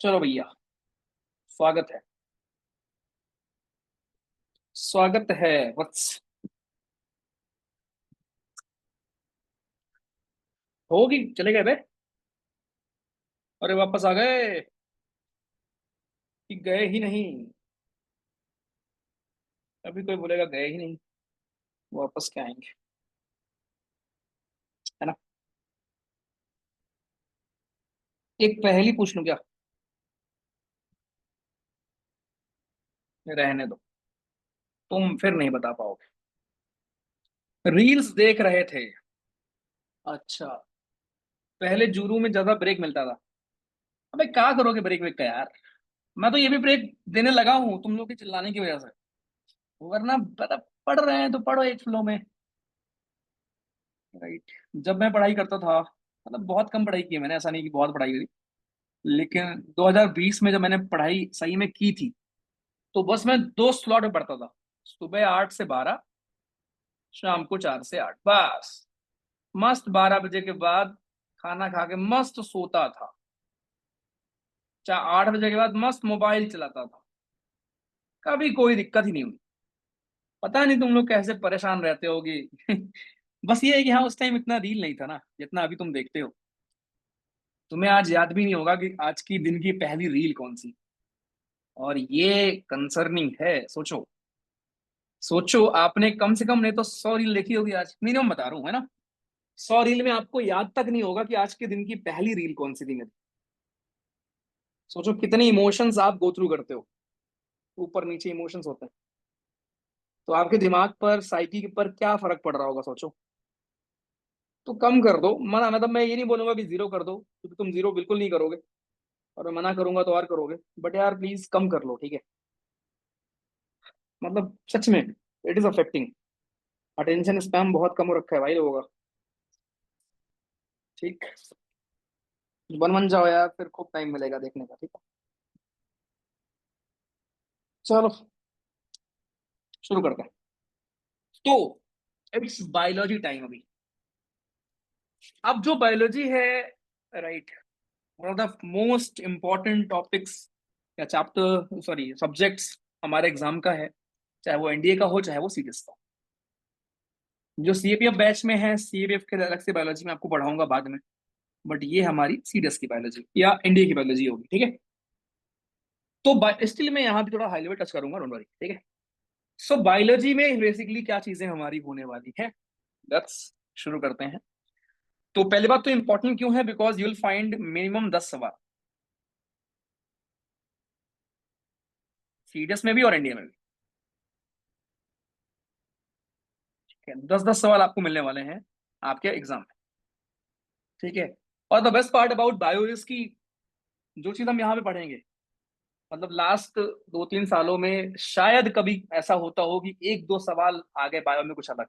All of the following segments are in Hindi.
चलो भैया, स्वागत है। स्वागत है वत्स। होगी, चले गए बे। अरे वापस आ गए कि गए ही नहीं? अभी कोई बोलेगा गए ही नहीं, वापस क्या आएंगे? है ना। एक पहेली पूछ लूं क्या? रहने दो, तुम फिर नहीं बता पाओगे। रील्स देख रहे थे। अच्छा। पहले जुरू में ज्यादा ब्रेक मिलता था। अबे क्या करोगे ब्रेक वेक का यार। मैं तो ये भी ब्रेक देने लगा हूँ तुम लोग के चिल्लाने की वजह से। वरना पता, पढ़ रहे हैं तो पढ़ो एक फ्लो में। राइट। जब मैं पढ़ाई करता था, मतलब बहुत कम पढ़ाई की है मैंने, ऐसा नहीं कि बहुत पढ़ाई करी। लेकिन 2020 में जब मैंने पढ़ाई सही में की थी, तो बस मैं दो स्लॉट में पढ़ता था। सुबह 8 से 12, शाम को 4 से 8, बस। मस्त 12 बजे के बाद खाना खा के मस्त सोता था। 8 बजे के बाद मस्त मोबाइल चलाता था। कभी कोई दिक्कत ही नहीं हुई। पता नहीं तुम लोग कैसे परेशान रहते होगे। बस ये है कि हाँ, उस टाइम इतना रील नहीं था ना जितना अभी तुम देखते हो। तुम्हें आज याद भी नहीं होगा कि आज की दिन की पहली रील कौन सी। और ये कंसर्निंग है, सोचो। सोचो, आपने कम से कम नहीं तो 100 रील देखी होगी आज, मिनिमम बता रहा हूँ, है ना। 100 रील में आपको याद तक नहीं होगा कि आज के दिन की पहली रील कौन सी थी मेरी। सोचो कितने इमोशंस आप गो थ्रू करते हो। ऊपर नीचे इमोशंस होते हैं। तो आपके दिमाग पर, साइकी पर क्या फर्क पड़ रहा होगा, सोचो। तो कम कर दो मना, मतलब मैं ये नहीं बोलूंगा कि जीरो कर दो, क्योंकि तुम जीरो बिल्कुल नहीं करोगे। और मैं मना करूंगा तो और करोगे। बट यार प्लीज कम कर लो, ठीक है। मतलब सच में, it is affecting. Attention span बहुत कम हो रखा है भाई लोगों का। ठीक। बन बन जाओ यार, फिर खूब टाइम मिलेगा देखने का, ठीक है। चलो, शुरू करते हैं। तो इट्स बायोलॉजी टाइम अभी। अब जो बायोलॉजी है, right, one of the most important topics या चैप्टर, सॉरी सब्जेक्ट्स हमारे एग्जाम का है। चाहे वो एनडीए का हो, चाहे वो सीडीएस का हो। जो सीएपीएफ बैच में है, सीएपीएफ के अलग से बायोलॉजी में आपको पढ़ाऊंगा बाद में। बट ये हमारी सीडीएस की बायोलॉजी या एनडीए की बायोलॉजी होगी, ठीक है। तो स्टिल मैं यहाँ भी थोड़ा हाई लेवल टच करूंगा, डोंट वरी, ठीक है। सो बायोलॉजी में बेसिकली क्या चीजें हमारी होने वाली है, लेट्स शुरू करते हैं। तो पहली बात तो इंपॉर्टेंट क्यों है, because you will find minimum 10 सवाल, सीडीएस में भी और एनडीए में भी। ठीक है, 10-10 सवाल आपको मिलने वाले हैं आपके एग्जाम में, ठीक है। और the best part about bio is की जो चीज हम यहाँ पे पढ़ेंगे, मतलब लास्ट 2-3 सालों में शायद कभी ऐसा होता हो कि 1-2 सवाल आ गए बायो में कुछ अलग।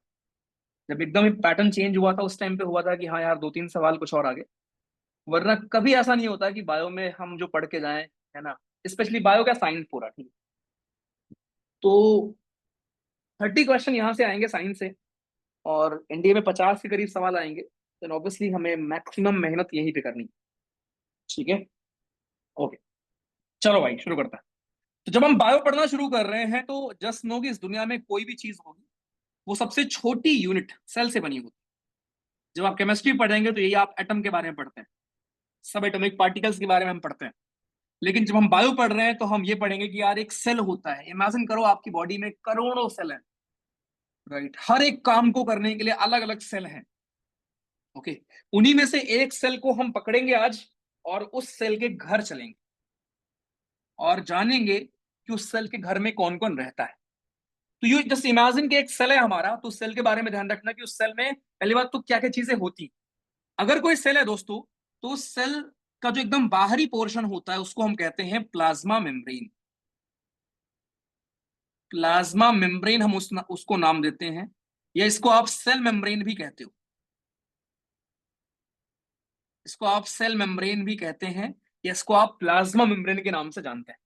जब एकदम ही पैटर्न चेंज हुआ था, उस टाइम पे हुआ था कि हाँ यार 2-3 सवाल कुछ और आ गए। वरना कभी ऐसा नहीं होता कि बायो में हम जो पढ़ के जाएं, है ना। स्पेशली बायो का साइंस पूरा, ठीक है। तो 30 क्वेश्चन यहाँ से आएंगे साइंस से, और इंडिया में 50 के करीब सवाल आएंगे। देन ऑब्वियसली हमें मैक्सिमम मेहनत यहीं पे करनी है, ठीक है। ओके, चलो भाई शुरू करते हैं। तो जब हम बायो पढ़ना शुरू कर रहे हैं, तो जस्ट नो कि इस दुनिया में कोई भी चीज होगी, वो सबसे छोटी यूनिट सेल से बनी होती है। जब आप केमिस्ट्री पढ़ेंगे तो यही आप एटम के बारे में पढ़ते हैं, सब एटॉमिक पार्टिकल्स के बारे में हम पढ़ते हैं। लेकिन जब हम बायो पढ़ रहे हैं तो हम ये पढ़ेंगे कि यार एक सेल होता है। इमेजिन करो आपकी बॉडी में करोड़ों सेल हैं, राइट। हर एक काम को करने के लिए अलग अलग सेल हैं, ओके। उन्हीं में से एक सेल को हम पकड़ेंगे आज, और उस सेल के घर चलेंगे और जानेंगे कि उस सेल के घर में कौन कौन रहता है। तो यू जस्ट इमेजिन कि एक सेल है हमारा, तो उस सेल के बारे में ध्यान रखना कि उस सेल में पहली बात तो क्या क्या चीजें होती। अगर कोई सेल है दोस्तों, तो उस सेल का जो एकदम बाहरी पोर्शन होता है उसको हम कहते हैं प्लाज्मा मेम्ब्रेन। प्लाज्मा मेम्ब्रेन हम उसको नाम देते हैं, या इसको आप सेल मेम्ब्रेन भी कहते हो। इसको आप सेल मेम्ब्रेन भी कहते हैं, या इसको आप प्लाज्मा मेम्ब्रेन के नाम से जानते हैं।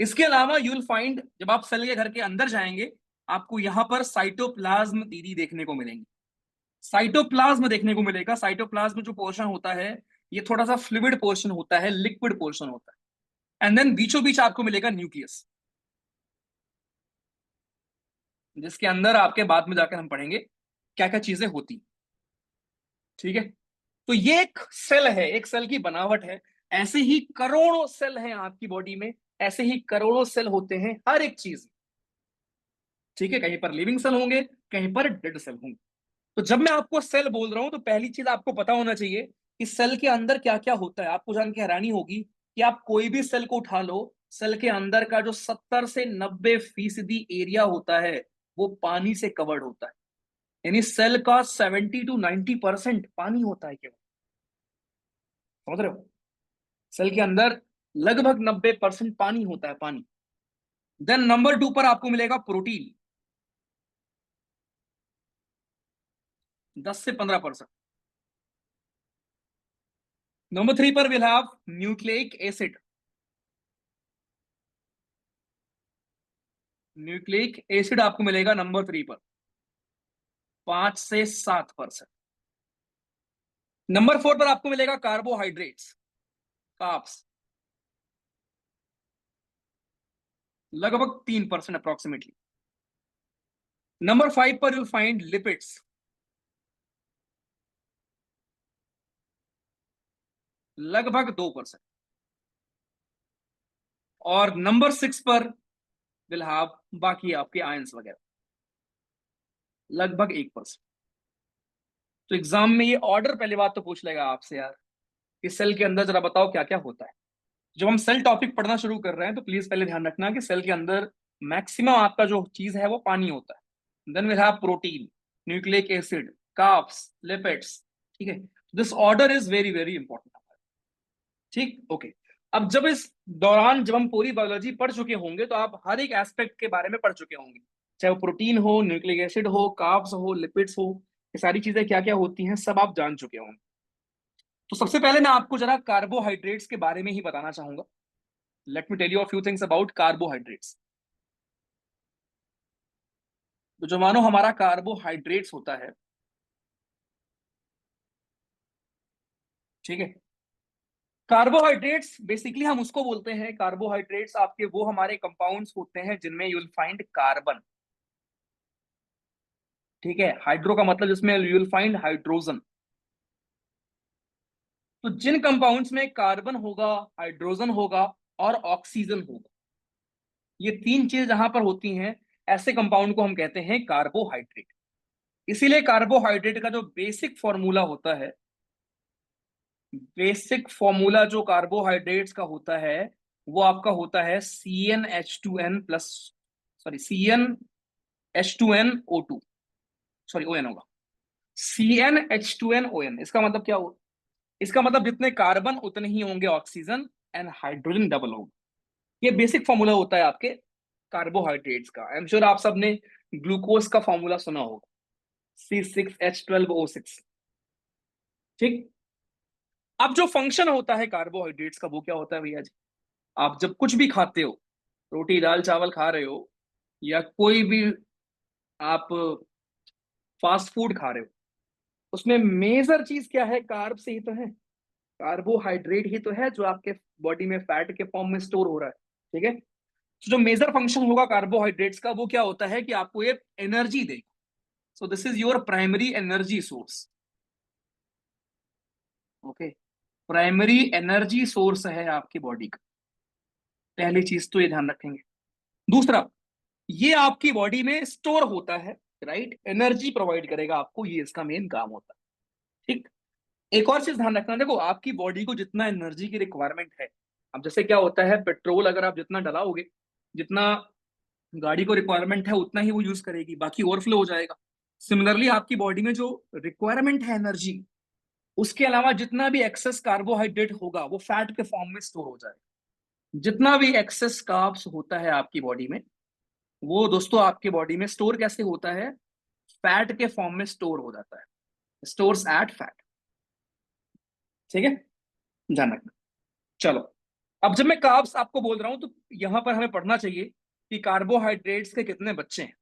इसके अलावा यू विल फाइंड, जब आप सेल के घर के अंदर जाएंगे, आपको यहां पर साइटोप्लाज्म दीदी देखने को मिलेंगे। साइटोप्लाज्म देखने को मिलेगा। साइटोप्लाज्म जो पोर्शन होता है, ये थोड़ा सा फ्लूइड पोर्शन होता है, लिक्विड पोर्शन होता है। एंड देन बीचों बीच आपको मिलेगा न्यूक्लियस, जिसके अंदर आपके बाद में जाकर हम पढ़ेंगे क्या क्या चीजें होती। ठीक है, तो ये एक सेल है, एक सेल की बनावट है। ऐसे ही करोड़ों सेल हैं आपकी बॉडी में, ऐसे ही करोड़ों सेल होते हैं हर एक चीज। ठीक है, कहीं पर लिविंग सेल होंगे, कहीं पर डेड सेल होंगे। तो जब मैं आपको सेल बोल रहा हूं तो पहली चीज आपको पता होना चाहिए कि सेल के अंदर क्या क्या होता है। आपको जान के हैरानी होगी कि आप कोई भी सेल को उठा लो, सेल के अंदर का जो 70 से 90% एरिया होता है वो पानी से कवर्ड होता है। यानी सेल का 70 to 90% पानी होता है केवल। समझ रहे हो? सेल के अंदर लगभग 90% पानी होता है, पानी। देन नंबर 2 पर आपको मिलेगा प्रोटीन, 10 से 15%। नंबर 3 पर will have nucleic acid, nucleic acid आपको मिलेगा नंबर 3 पर, 5 से 7%। नंबर 4 पर आपको मिलेगा कार्बोहाइड्रेट्स, कार्ब्स, लगभग 3% अप्रोक्सीमेटली। नंबर 5 पर यू फाइंड लिपिड्स, लगभग 2%। और नंबर 6 पर विल हैव बाकी आपके आयंस वगैरह, लगभग 1%। तो एग्जाम में ये ऑर्डर पहली बात तो पूछ लेगा आपसे यार कि सेल के अंदर जरा बताओ क्या क्या होता है। जब हम सेल टॉपिक पढ़ना शुरू कर रहे हैं तो प्लीज पहले ध्यान रखना कि सेल के अंदर मैक्सिमम आपका जो चीज है वो पानी होता है। Then will have protein, nucleic acid, carbs, lipids. ठीक है, this order is very very important. ठीक, ओके। अब जब इस दौरान जब हम पूरी बायोलॉजी पढ़ चुके होंगे तो आप हर एक एस्पेक्ट के बारे में पढ़ चुके होंगे, चाहे वो प्रोटीन हो, न्यूक्लिक एसिड हो, कार्ब्स हो, लिपिड्स हो, ये सारी चीजें क्या क्या होती हैं सब आप जान चुके होंगे। तो सबसे पहले मैं आपको जरा कार्बोहाइड्रेट्स के बारे में ही बताना चाहूंगा। Let me tell you a few things about carbohydrates. तो जो मानो हमारा कार्बोहाइड्रेट्स होता है, ठीक है, कार्बोहाइड्रेट्स बेसिकली हम उसको बोलते हैं, कार्बोहाइड्रेट्स आपके वो हमारे कंपाउंड्स होते हैं जिनमें यू विल फाइंड कार्बन। ठीक है, हाइड्रो का मतलब जिसमें यू विल फाइंड हाइड्रोजन। तो जिन कंपाउंड्स में कार्बन होगा, हाइड्रोजन होगा और ऑक्सीजन होगा, ये तीन चीज जहां पर होती हैं, ऐसे कंपाउंड को हम कहते हैं कार्बोहाइड्रेट। इसीलिए कार्बोहाइड्रेट का जो बेसिक फॉर्मूला होता है, बेसिक फॉर्मूला जो कार्बोहाइड्रेट्स का होता है वो आपका होता है CnH2n plus, sorry CnH2nO2, sorry ON होगा, CnH2nON। इसका मतलब क्या हो? इसका मतलब जितने कार्बन उतने ही होंगे ऑक्सीजन, एंड हाइड्रोजन डबल होगा। ये बेसिक फॉर्मूला होता है आपके कार्बोहाइड्रेट्स का। आई एम श्योर आप सबने ग्लूकोज का फॉर्मूला सुना होगा, C6H12O6। ठीक, अब जो फंक्शन होता है कार्बोहाइड्रेट्स का वो क्या होता है भैया जी? आप जब कुछ भी खाते हो, रोटी दाल चावल खा रहे हो या कोई भी आप फास्ट फूड खा रहे हो, उसमें मेजर चीज क्या है? कार्ब से ही तो है, कार्बोहाइड्रेट ही तो है जो आपके बॉडी में फैट के फॉर्म में स्टोर हो रहा है। ठीक है, तो जो मेजर फंक्शन होगा कार्बोहाइड्रेट्स का वो क्या होता है कि आपको ये एनर्जी देगा। So this is your primary energy source. Okay, primary energy source है आपकी बॉडी का। पहली चीज तो ये ध्यान रखेंगे। दूसरा, ये आपकी बॉडी में स्टोर होता है, राइट, एनर्जी प्रोवाइड करेगा आपको, ये इसका मेन काम होता है। ठीक, एक और चीज ध्यान रखना, देखो आपकी बॉडी को जितना एनर्जी की रिक्वायरमेंट है, अब जैसे क्या होता है, पेट्रोल अगर आप जितना डलाओगे, जितना गाड़ी को रिक्वायरमेंट है उतना ही वो यूज करेगी, बाकी ओवरफ्लो हो जाएगा। सिमिलरली आपकी बॉडी में जो रिक्वायरमेंट है एनर्जी, उसके अलावा जितना भी एक्सेस कार्बोहाइड्रेट होगा वो फैट के फॉर्म में स्टोर हो जाएगा। जितना भी एक्सेस कार्ब्स होता है आपकी बॉडी में, वो दोस्तों आपके बॉडी में स्टोर कैसे होता है? फैट के फॉर्म में स्टोर हो जाता है, स्टोर्स एट फैट। ठीक है, ध्यान रखना। चलो, अब जब मैं कार्ब्स आपको बोल रहा हूं तो यहां पर हमें पढ़ना चाहिए कि कार्बोहाइड्रेट्स के कितने बच्चे हैं।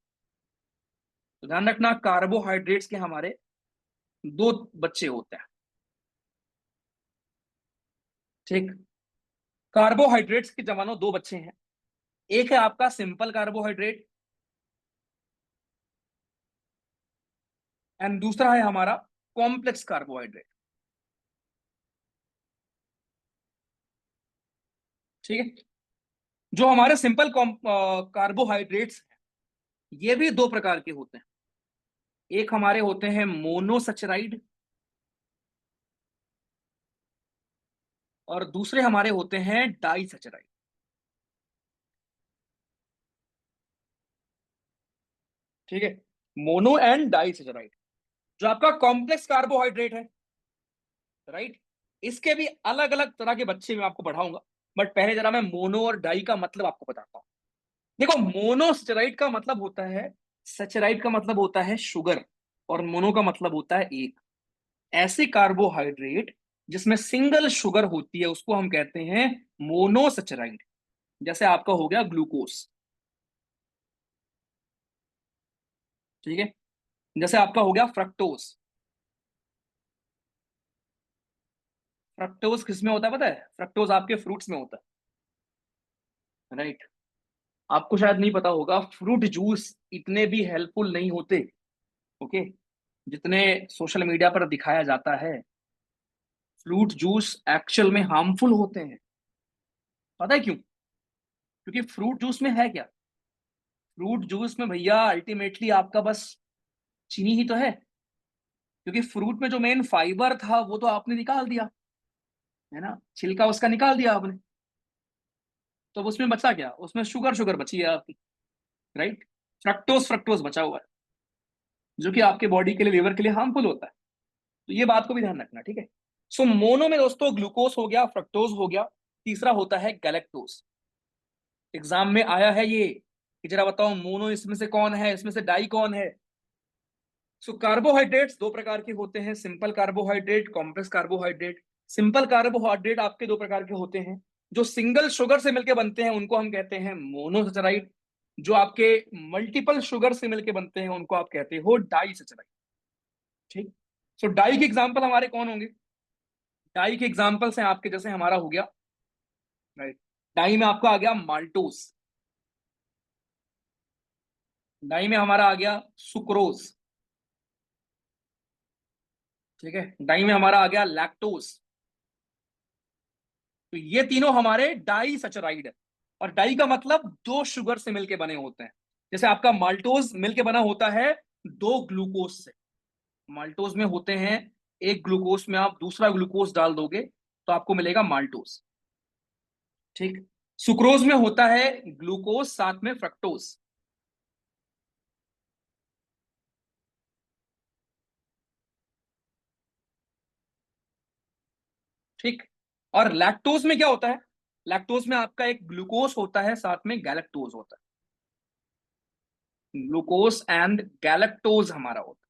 तो ध्यान रखना, कार्बोहाइड्रेट्स के हमारे दो बच्चे होते हैं। ठीक, कार्बोहाइड्रेट्स के जवानों दो बच्चे हैं। एक है आपका सिंपल कार्बोहाइड्रेट एंड दूसरा है हमारा कॉम्प्लेक्स कार्बोहाइड्रेट। ठीक है। जो हमारे सिंपल कार्बोहाइड्रेट्स ये भी दो प्रकार के होते हैं। एक हमारे होते हैं मोनोसैचराइड और दूसरे हमारे होते हैं डाइसैचराइड। ठीक है। मोनो एंड डाइसैचराइड जो आपका कॉम्प्लेक्स कार्बोहाइड्रेट है, राइट, इसके भी अलग अलग तरह के बच्चे मैं आपको पढ़ाऊंगा। बट पहले जरा मैं मोनो और डाई का मतलब आपको बताता हूं। देखो, मोनोसैचराइड का मतलब होता है, सैचराइड का मतलब होता है शुगर, और मोनो का मतलब होता है एक। ऐसे कार्बोहाइड्रेट जिसमें सिंगल शुगर होती है उसको हम कहते हैं मोनोसैचराइड। जैसे आपका हो गया ग्लूकोस। ठीक है। जैसे आपका हो गया फ्रक्टोज। फ्रक्टोज किसमें होता है पता है? फ्रक्टोज आपके फ्रूट्स में होता है, राइट। आपको शायद नहीं पता होगा, फ्रूट जूस इतने भी हेल्पफुल नहीं होते, ओके, जितने सोशल मीडिया पर दिखाया जाता है। फ्रूट जूस एक्चुअल में हार्मफुल होते हैं। पता है क्यों? क्योंकि फ्रूट जूस में है क्या? फ्रूट जूस में भैया अल्टीमेटली आपका बस चीनी ही तो है। क्योंकि फ्रूट में जो मेन फाइबर था वो तो आपने निकाल दिया, है ना, छिलका उसका निकाल दिया आपने। तो अब उसमें बचा क्या? उसमें शुगर, शुगर बची है आपकी, राइट। फ्रक्टोज, फ्रक्टोज बचा हुआ है, जो कि आपके बॉडी के लिए, लिवर के लिए हार्मफुल होता है। तो ये बात को भी ध्यान रखना, ठीक है। सो मोनो में दोस्तों ग्लूकोज हो गया, फ्रक्टोज हो गया, तीसरा होता है गैलेक्टोज। एग्जाम में आया है ये कि जरा बताओ मोनो इसमें से कौन है, इसमें से डाई कौन है? सो कार्बोहाइड्रेट्स दो प्रकार के होते हैं, simple carbohydrate, complex carbohydrate. Simple carbohydrate आपके दो प्रकार के होते हैं। जो सिंगल शुगर से मिलकर बनते हैं उनको हम कहते हैं मोनोसैचराइड। जो आपके मल्टीपल शुगर से मिलकर बनते हैं उनको आप कहते हो डाइसैचराइड। ठीक। सो डाई के एग्जाम्पल हमारे कौन होंगे? डाई के एग्जाम्पल्स हैं आपके, जैसे हमारा हो गया, राइट, डाई में आपका आ गया माल्टोस। डाई में हमारा आ गया सुक्रोज। ठीक है। डाई में हमारा आ गया लैक्टोज। तो ये तीनों हमारे डाई सैचराइड है। और डाई का मतलब दो शुगर से मिलके बने होते हैं। जैसे आपका माल्टोज मिलके बना होता है दो ग्लूकोज से। माल्टोज में होते हैं, एक ग्लूकोज में आप दूसरा ग्लूकोज डाल दोगे तो आपको मिलेगा माल्टोज। ठीक। सुक्रोज में होता है ग्लूकोज साथ में फ्रक्टोज। ठीक। और लैक्टोज में क्या होता है? लैक्टोज में आपका एक ग्लूकोज होता है साथ में गैलेक्टोज होता है। ग्लूकोज एंड गैलेक्टोज हमारा होता है।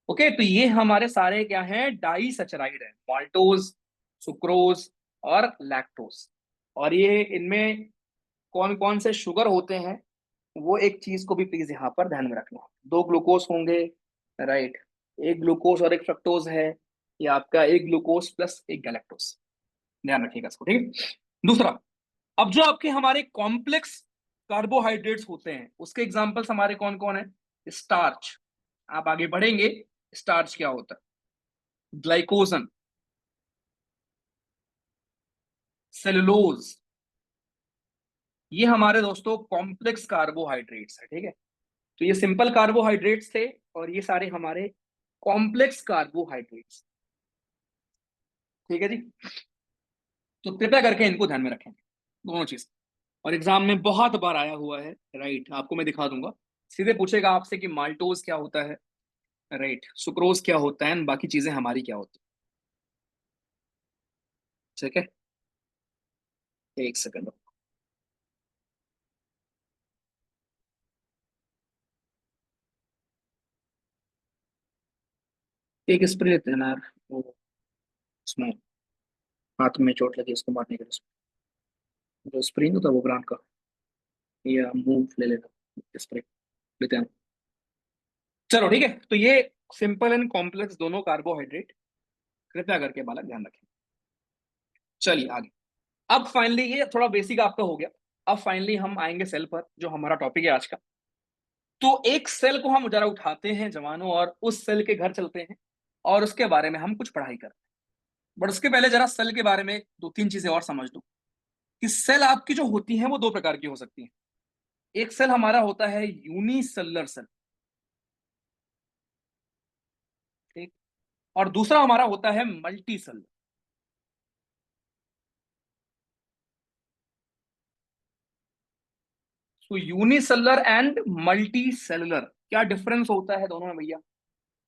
ओके, तो ये हमारे सारे क्या हैं? डाई सैचराइड है, माल्टोज, सुक्रोज और लैक्टोज। और ये इनमें कौन कौन से शुगर होते हैं, वो एक चीज को भी प्लीज यहाँ पर ध्यान में रखना। दो ग्लूकोज होंगे, राइट, एक ग्लूकोज और एक फ्रक्टोज है, या आपका एक ग्लूकोज प्लस एक गैलेक्टोज। ध्यान रखिएगा इसको, ठीक है। दूसरा, अब जो आपके हमारे कॉम्प्लेक्स कार्बोहाइड्रेट्स होते हैं उसके एग्जांपल्स हमारे कौन कौन है? स्टार्च। आप आगे बढ़ेंगे, स्टार्च क्या होता है? ग्लाइकोजन, सेलुलोज, ये हमारे दोस्तों कॉम्प्लेक्स कार्बोहाइड्रेट्स है, ठीक है। तो ये सिंपल कार्बोहाइड्रेट्स थे और ये सारे हमारे कॉम्प्लेक्स कार्बोहाइड्रेट्स। ठीक है जी। तो कृपया करके इनको ध्यान में रखें, दोनों चीज। और एग्जाम में बहुत बार आया हुआ है, राइट, आपको मैं दिखा दूंगा। सीधे पूछेगा आपसे कि माल्टोज क्या होता है, राइट, सुक्रोज क्या होता है, बाकी चीजें हमारी क्या होती है। ठीक है, एक सेकंड। एक स्प्रे लेते हैं ना यार, वो उसमें हाथ में चोट लगी उसको मारने के लिए, जो स्प्रे नहीं होता वो ब्रांड का, या मूव ले लेना स्प्रे लेते हैं। चलो ठीक है, तो ये सिंपल एंड कॉम्प्लेक्स दोनों कार्बोहाइड्रेट, कृपया करके बालक ध्यान रखें। चलिए आगे। अब फाइनली ये थोड़ा बेसिक आपका हो गया। अब फाइनली हम आएंगे सेल पर, जो हमारा टॉपिक है आज का। तो एक सेल को हम जरा उठाते हैं जवानों, और उस सेल के घर चलते हैं, और उसके बारे में हम कुछ पढ़ाई करते हैं। बट उसके पहले जरा सेल के बारे में दो तीन चीजें और समझ लो, कि सेल आपकी जो होती है वो दो प्रकार की हो सकती है। एक सेल हमारा होता है यूनिसेलुलर सेल, ठीक, और दूसरा हमारा होता है मल्टी सेल। तो यूनिसेलुलर एंड मल्टी सेलुलर, क्या डिफरेंस होता है दोनों में भैया?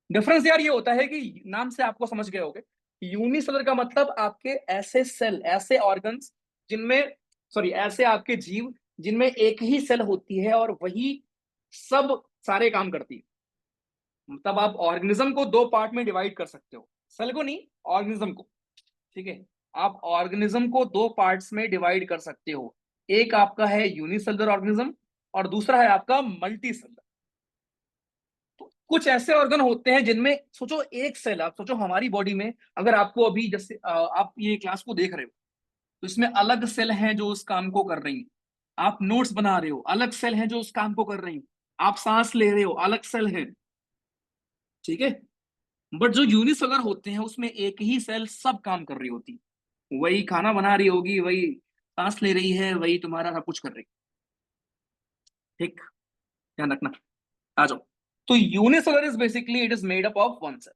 डिफरेंस यार ये होता है कि नाम से आपको समझ गए होगे, यूनिसेलुलर का मतलब आपके ऐसे सेल, ऐसे ऑर्गन्स जिनमें, सॉरी, ऐसे आपके जीव जिनमें एक ही सेल होती है और वही सब सारे काम करती है। मतलब आप ऑर्गेनिज्म को दो पार्ट में डिवाइड कर सकते हो, सेल को नहीं, ऑर्गेनिज्म को। ठीक है, आप ऑर्गेनिज्म को दो पार्ट्स में डिवाइड कर सकते हो। एक आपका है यूनिसेलुलर ऑर्गेनिज्म, और दूसरा है आपका मल्टी सेलुलर। तो कुछ ऐसे ऑर्गन होते हैं जिनमें, सोचो एक सेल, आप सोचो हमारी बॉडी में, अगर आपको अभी जैसे आप ये क्लास को देख रहे हो, तो इसमें अलग सेल हैं जो उस काम को कर रही हैं। आप नोट्स बना रहे हो, अलग सेल हैं जो उस काम को कर रही हैं। आप सांस ले रहे हो, अलग सेल हैं। ठीक है, बट जो यूनिसेलुलर होते हैं उसमें एक ही सेल सब काम कर रही होती है। वही खाना बना रही होगी, वही सांस ले रही है, वही तुम्हारा सब कुछ कर रही है। ठीक, ध्यान रखना। आ जाओ। तो unicellular is basically it is made up of one cell.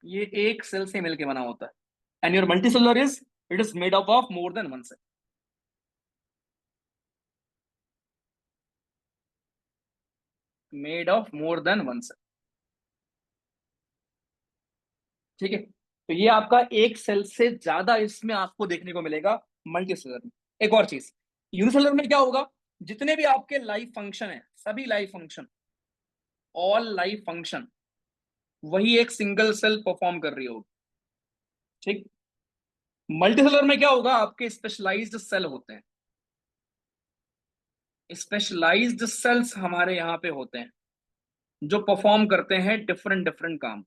ये एक सेल से मिलके बना होता है। And your multicellular is, it is made up of more than one cell. Made of more than one cell. ठीक है, तो ये आपका एक सेल से ज्यादा इसमें आपको देखने को मिलेगा मल्टीसेलुलर में। एक और चीज, यूनिसेलुलर में क्या होगा, जितने भी आपके लाइफ फंक्शन है, सभी life function, all life function, वही एक सिंगल सेल परफॉर्म कर रही होगी। ठीक, मल्टीसेलुलर में क्या होगा, आपके स्पेशलाइज्ड सेल होते हैं। स्पेशलाइज्ड सेल्स हमारे यहाँ पे होते हैं, जो परफॉर्म करते हैं डिफरेंट डिफरेंट काम।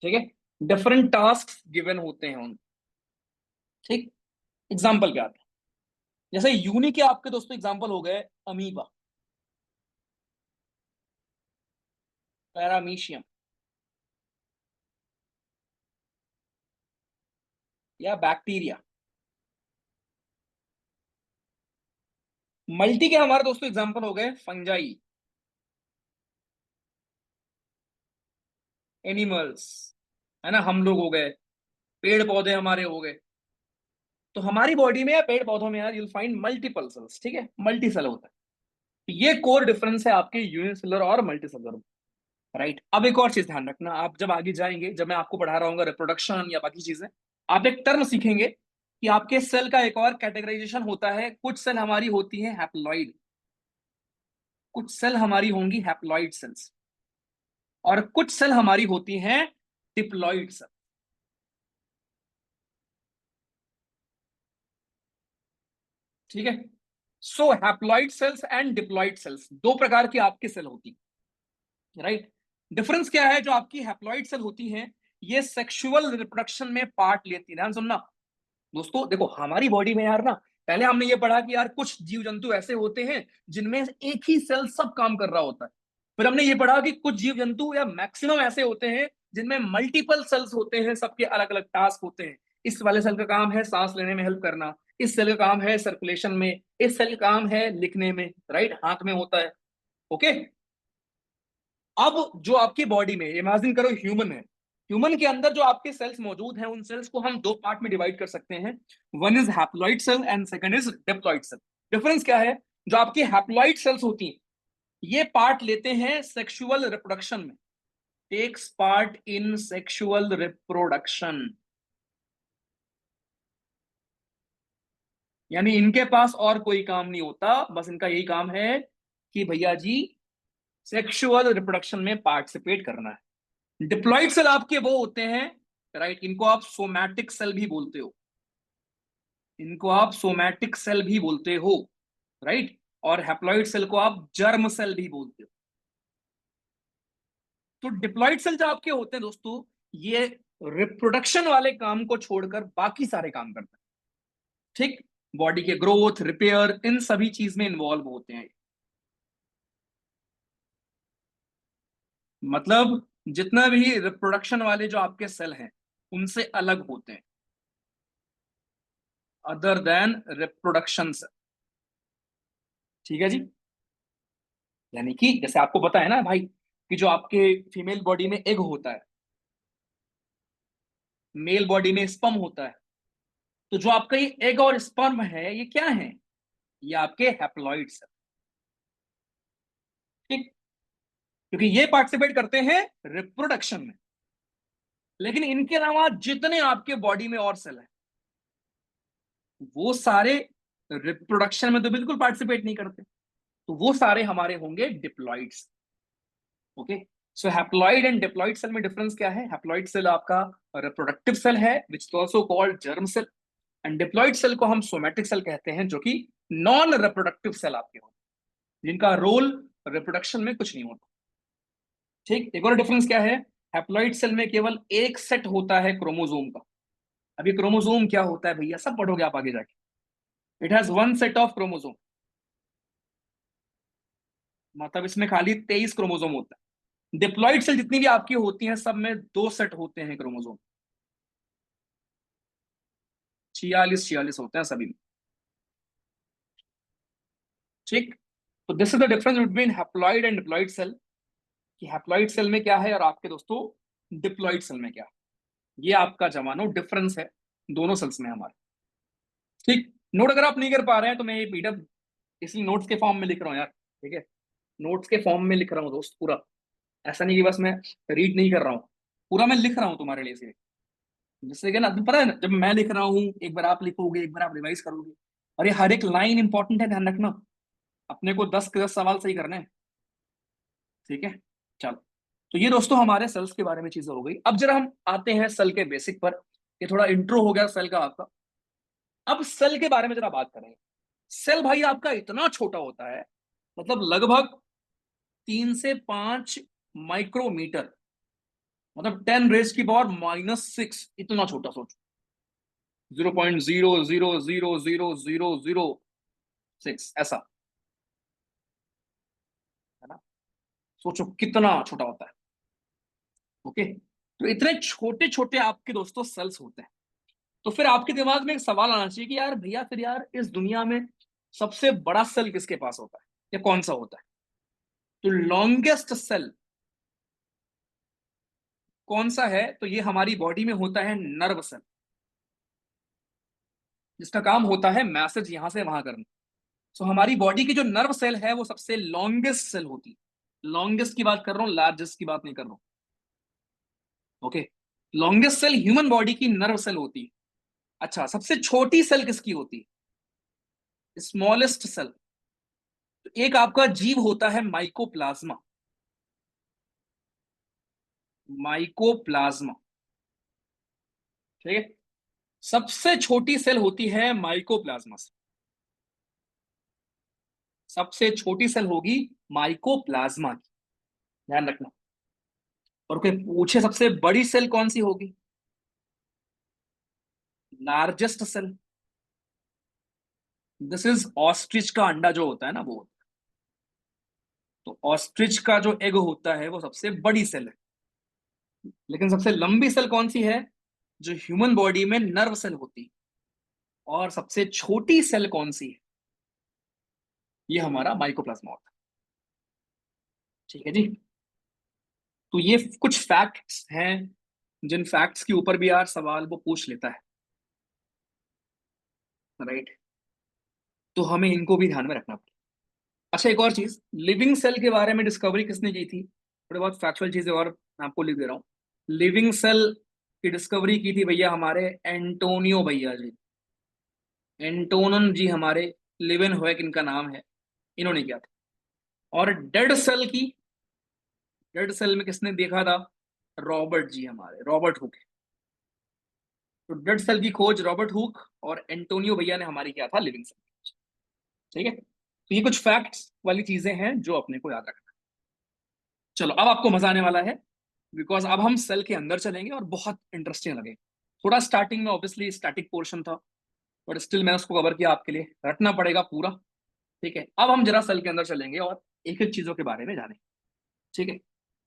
ठीक है, डिफरेंट टास्क गिवन होते हैं उन। ठीक, एग्जाम्पल क्या आता है, जैसे यूनी के आपके दोस्तों एग्जाम्पल हो गए अमीबा, पैरामीशियम, या बैक्टीरिया। मल्टी के हमारे दोस्तों एग्जाम्पल हो गए फंजाई, एनिमल्स, है ना, हम लोग हो गए, पेड़ पौधे हमारे हो गए। तो हमारी बॉडी में या पेड़ पौधों में यार यूल फाइंड मल्टीपल सेल्स। ठीक है, मल्टी सेल होता है। तो ये कोर डिफरेंस है आपके यूनिसेलुलर और मल्टीसेलुलर में। राइट, अब एक और चीज ध्यान रखना, आप जब आगे जाएंगे, जब मैं आपको पढ़ा रहा हूँ रिप्रोडक्शन या बाकी चीजें, आप एक टर्म सीखेंगे कि आपके सेल का एक और कैटेगराइजेशन होता है। कुछ सेल हमारी होती है हैप्लॉइड, कुछ सेल हमारी होंगी हैप्लॉइड सेल्स, और कुछ सेल हमारी होती हैं डिप्लॉइड सेल। ठीक है, so haploid cells and diploid cells, दो प्रकार की आपकी सेल होती है। राइट, डिफरेंस क्या है, जो आपकी हैप्लॉइड सेल होती हैं, ये सेक्सुअल रिप्रोडक्शन में पार्ट लेती है। ध्यान सुनना दोस्तों, देखो हमारी बॉडी में यार ना, पहले हमने ये पढ़ा कि यार कुछ जीव जंतु ऐसे होते हैं जिनमें एक ही सेल सब काम कर रहा होता है। फिर हमने ये पढ़ा कि कुछ जीव जंतु या मैक्सिमम ऐसे होते हैं जिनमें मल्टीपल सेल्स होते हैं, सबके अलग अलग टास्क होते हैं। इस वाले सेल का काम है सांस लेने में हेल्प करना, इस सेल का काम है सर्कुलेशन में, इस सेल का काम है लिखने में, राइट, हाथ में होता है। ओके, अब जो आपकी बॉडी में, इमेजिन करो ह्यूमन है, ह्यूमन के अंदर जो आपके सेल्स मौजूद हैं, उन सेल्स को हम दो पार्ट में डिवाइड कर सकते हैं। One is haploid cell and second is diploid cell. Difference क्या है, जो आपकी हैप्लॉइड सेल्स होती हैं, ये पार्ट लेते हैं सेक्सुअल रिप्रोडक्शन में, takes part in sexual reproduction. यानी इनके पास और कोई काम नहीं होता, बस इनका यही काम है कि भैया जी सेक्सुअल रिप्रोडक्शन में पार्टिसिपेट करना है। डिप्लॉइड सेल आपके वो होते हैं, राइट, इनको आप सोमैटिक सेल भी बोलते हो, इनको आप सोमैटिक सेल भी बोलते हो, राइट, और हैप्लॉइड सेल को आप जर्म सेल भी बोलते हो। तो डिप्लॉयड सेल जो आपके होते हैं दोस्तों, ये रिप्रोडक्शन वाले काम को छोड़कर बाकी सारे काम करते हैं। ठीक, बॉडी के ग्रोथ, रिपेयर, इन सभी चीज में इन्वॉल्व होते हैं। मतलब जितना भी रिप्रोडक्शन वाले जो आपके सेल हैं उनसे अलग होते हैं, अदर देन रिप्रोडक्शन सेल। ठीक है जी। यानी कि जैसे आपको पता है ना भाई कि जो आपके फीमेल बॉडी में एग होता है, मेल बॉडी में स्पर्म होता है, तो जो आपका ये एग और स्पर्म है ये क्या है? ये आपके हैप्लॉइड्स है। ठीक, क्योंकि ये पार्टिसिपेट करते हैं रिप्रोडक्शन में। लेकिन इनके अलावा जितने आपके बॉडी में और सेल हैं वो सारे रिप्रोडक्शन में तो बिल्कुल पार्टिसिपेट नहीं करते, तो वो सारे हमारे होंगे diploids. Okay, so haploid and diploid cell में डिफरेंस क्या है? हैप्लॉइड सेल आपका रिप्रोडक्टिव सेल है which is also called germ cell, and diploid cell को हम सोमैटिक सेल कहते हैं, जो कि नॉन रिप्रोडक्टिव सेल आपके होते हैं, जिनका रोल रिप्रोडक्शन में कुछ नहीं होता। ठीक, एक और डिफरेंस क्या है? हैप्लॉइड सेल में केवल एक सेट होता है क्रोमोसोम का। अभी क्रोमोसोम क्या होता है भैया, सब पढ़ोगे आप आगे जाके। It has one set of chromosome, मतलब इसमें खाली 23 क्रोमोसोम होता है। डिप्लॉइड सेल जितनी भी आपकी होती हैं सब में दो सेट होते हैं क्रोमोसोम, 46 होते हैं सभी में। ठीक, तो this is the difference between haploid and diploid cell, कि हैप्लॉइड सेल में क्या है और आपके दोस्तों डिप्लॉइड सेल में क्या है। ये आपका जवानो डिफरेंस है दोनों सेल्स में हमारे। ठीक, नोट अगर आप नहीं कर पा रहे हैं तो मैं ये पीडीएफ इसलिए नोट्स के फॉर्म में लिख रहा हूँ यार। ठीक है, नोट्स के फॉर्म में लिख रहा हूँ दोस्त पूरा, ऐसा नहीं कि बस मैं रीड नहीं कर रहा हूँ, पूरा मैं लिख रहा हूँ तुम्हारे लिए इसलिए। जिससे कि ना पता है ना, जब मैं लिख रहा हूँ एक बार आप लिखोगे, एक बार आप रिवाइज करोगे, और ये हर एक लाइन इंपॉर्टेंट है, ध्यान रखना। अपने को 10 के 10 सवाल सही करने हैं। ठीक है, चलो। तो ये दोस्तों हमारे सेल्स के बारे में चीजें हो गई। अब जरा हम आते हैं सेल के बेसिक पर। ये थोड़ा इंट्रो हो गया सेल का आपका। अब सेल के बारे में जरा बात करेंगे। सेल भाई आपका इतना छोटा होता है, मतलब लगभग 3 से 5 माइक्रोमीटर, मतलब 10⁻⁻⁻⁶, इतना छोटा, सोचो। 0.0000006 ऐसा, है ना? सोचो कितना छोटा होता है। ओके, तो इतने छोटे छोटे आपके दोस्तों सेल्स होते हैं। तो फिर आपके दिमाग में एक सवाल आना चाहिए कि यार भैया, फिर यार इस दुनिया में सबसे बड़ा सेल किसके पास होता है या कौन सा होता है? तो लॉन्गेस्ट सेल कौन सा है? तो ये हमारी बॉडी में होता है नर्व सेल, जिसका काम होता है मैसेज यहां से वहां करना। सो हमारी बॉडी की जो नर्व सेल है वो सबसे लॉन्गेस्ट सेल होती है। लॉन्गेस्ट की बात कर रहा हूं, लार्जेस्ट की बात नहीं कर रहा हूं। Okay, longest cell human body की नर्व सेल होती है। अच्छा, सबसे छोटी सेल किसकी होती है? Smallest cell. तो एक आपका जीव होता है माइकोप्लाज्मा। माइकोप्लाज्मा, ठीक है, सबसे छोटी सेल होती है माइकोप्लाज्मा से। सबसे छोटी सेल होगी माइकोप्लाज्मा की, ध्यान रखना। और कोई पूछे सबसे बड़ी सेल कौन सी होगी? Largest cell, this is ostrich का अंडा जो होता है ना वो। तो ऑस्ट्रिच का जो एग होता है वो सबसे बड़ी सेल है। लेकिन सबसे लंबी सेल कौन सी है? जो ह्यूमन बॉडी में नर्व सेल होती है। और सबसे छोटी सेल कौन सी है? ये हमारा माइकोप्लाज्मा होता है। ठीक है जी। तो ये कुछ फैक्ट्स हैं, जिन फैक्ट्स के ऊपर भी यार सवाल वो पूछ लेता है, राइट? तो हमें इनको भी ध्यान में रखना पड़ेगा। अच्छा, एक और चीज, लिविंग सेल के बारे में डिस्कवरी किसने की थी? थोड़ी बहुत फैक्चुअल चीजें और मैं आपको लिख दे रहा हूँ। लिविंग सेल की डिस्कवरी की थी भैया हमारे एंटोनियो भैया जी। एंटोनन जी हमारे, लिवेन होएक इनका नाम है, इन्होंने किया था। और डेड सेल में किसने देखा था? रॉबर्ट जी हमारे, रॉबर्ट हुक। तो डेड सेल की खोज रॉबर्ट हुक और एंटोनियो भैया ने हमारी किया था लिविंग सेल। ठीक है, तो ये कुछ फैक्ट्स वाली चीजें हैं जो अपने को याद रखना है। चलो अब आपको मजा आने वाला है। बिकॉज अब हम सेल के अंदर चलेंगे और बहुत इंटरेस्टिंग लगे। थोड़ा स्टार्टिंग में ऑब्वियसली स्टैटिक पोर्शन था, बट स्टिल मैंने उसको कवर किया आपके लिए, रटना पड़ेगा पूरा। ठीक है, अब हम जरा सेल के अंदर चलेंगे और एक एक चीजों के बारे में जानेंगे। ठीक है,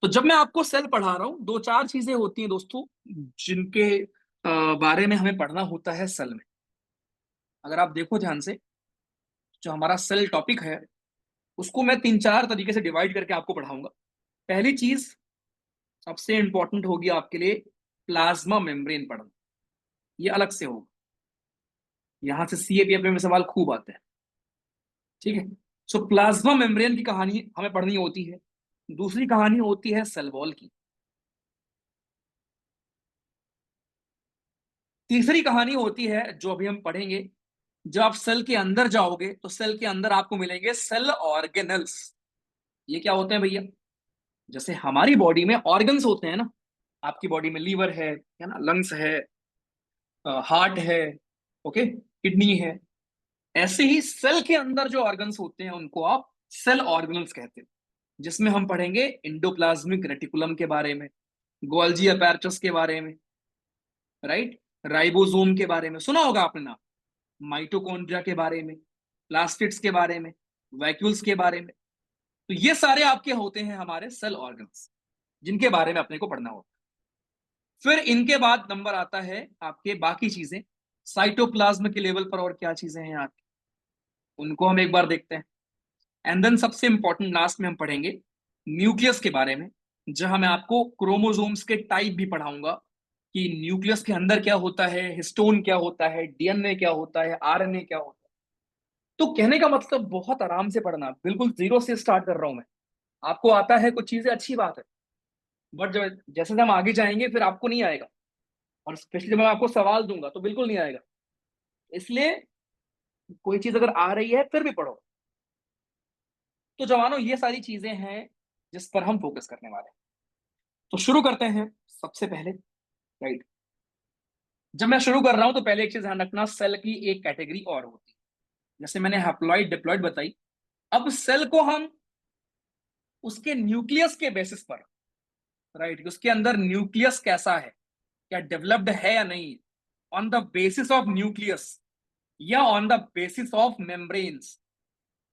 तो जब मैं आपको सेल पढ़ा रहा हूं, दो चार चीजें होती हैं दोस्तों जिनके बारे में हमें पढ़ना होता है सेल में। अगर आप देखो ध्यान से, जो हमारा सेल टॉपिक है उसको मैं तीन चार तरीके से डिवाइड करके आपको पढ़ाऊंगा। पहली चीज सबसे इंपॉर्टेंट होगी आपके लिए, प्लाज्मा मेम्ब्रेन पढ़ना। ये अलग से होगा, यहां से सीएपीएफ में सवाल खूब आते हैं। ठीक है, सो प्लाज्मा मेम्ब्रेन की कहानी हमें पढ़नी होती है। दूसरी कहानी होती है सेल वॉल की। तीसरी कहानी होती है जो अभी हम पढ़ेंगे, जब आप सेल के अंदर जाओगे तो सेल के अंदर आपको मिलेंगे सेल ऑर्गेनल्स। ये क्या होते हैं भैया? जैसे हमारी बॉडी में ऑर्गन्स होते हैं ना, आपकी बॉडी में लीवर है ना, लंग्स है, हार्ट है, ओके, किडनी है। ऐसे ही सेल के अंदर जो ऑर्गन्स होते हैं उनको आप सेल ऑर्गेनल्स कहते हैं, जिसमें हम पढ़ेंगे इंडोप्लाज्मिक रेटिकुलम के बारे में, गोल्जी अपैरेटस के बारे में, राइट, राइबोसोम के बारे में सुना होगा आपने नाम, माइटोकॉन्ड्रिया के बारे में, प्लास्टिड्स के बारे में, वैक्यूल्स के बारे में। तो ये सारे आपके होते हैं हमारे सेल ऑर्गन्स, जिनके बारे में अपने को पढ़ना होता है। फिर इनके बाद नंबर आता है आपके बाकी चीजें, साइटोप्लाज्म के लेवल पर और क्या चीजें हैं आपकी, उनको हम एक बार देखते हैं। एंड देन सबसे इंपॉर्टेंट लास्ट में हम पढ़ेंगे न्यूक्लियस के बारे में, जहां मैं आपको क्रोमोसोम्स के टाइप भी पढ़ाऊंगा कि न्यूक्लियस के अंदर क्या होता है, हिस्टोन क्या होता है, डीएनए क्या होता है, आरएनए क्या होता है। तो कहने का मतलब बहुत आराम से पढ़ना, बिल्कुल जीरो से स्टार्ट कर रहा हूं मैं। आपको आता है कुछ चीजें, अच्छी बात है, बट जब जैसे हम आगे जाएंगे फिर आपको नहीं आएगा, और स्पेशली जब मैं आपको सवाल दूंगा तो बिल्कुल नहीं आएगा। इसलिए कोई चीज अगर आ रही है फिर भी पढ़ो। तो जवानों, ये सारी चीजें हैं जिस पर हम फोकस करने वाले हैं। तो शुरू करते हैं सबसे पहले, राइट। जब मैं शुरू कर रहा हूं तो पहले एक चीज ध्यान रखना, सेल की एक कैटेगरी और होती है। जैसे मैंने हैप्लॉइड डिप्लॉइड बताई, अब सेल को हम उसके न्यूक्लियस के बेसिस पर, राइट, उसके अंदर न्यूक्लियस कैसा है, क्या डेवलप्ड है या नहीं, on the basis of nucleus या on the basis of membranes.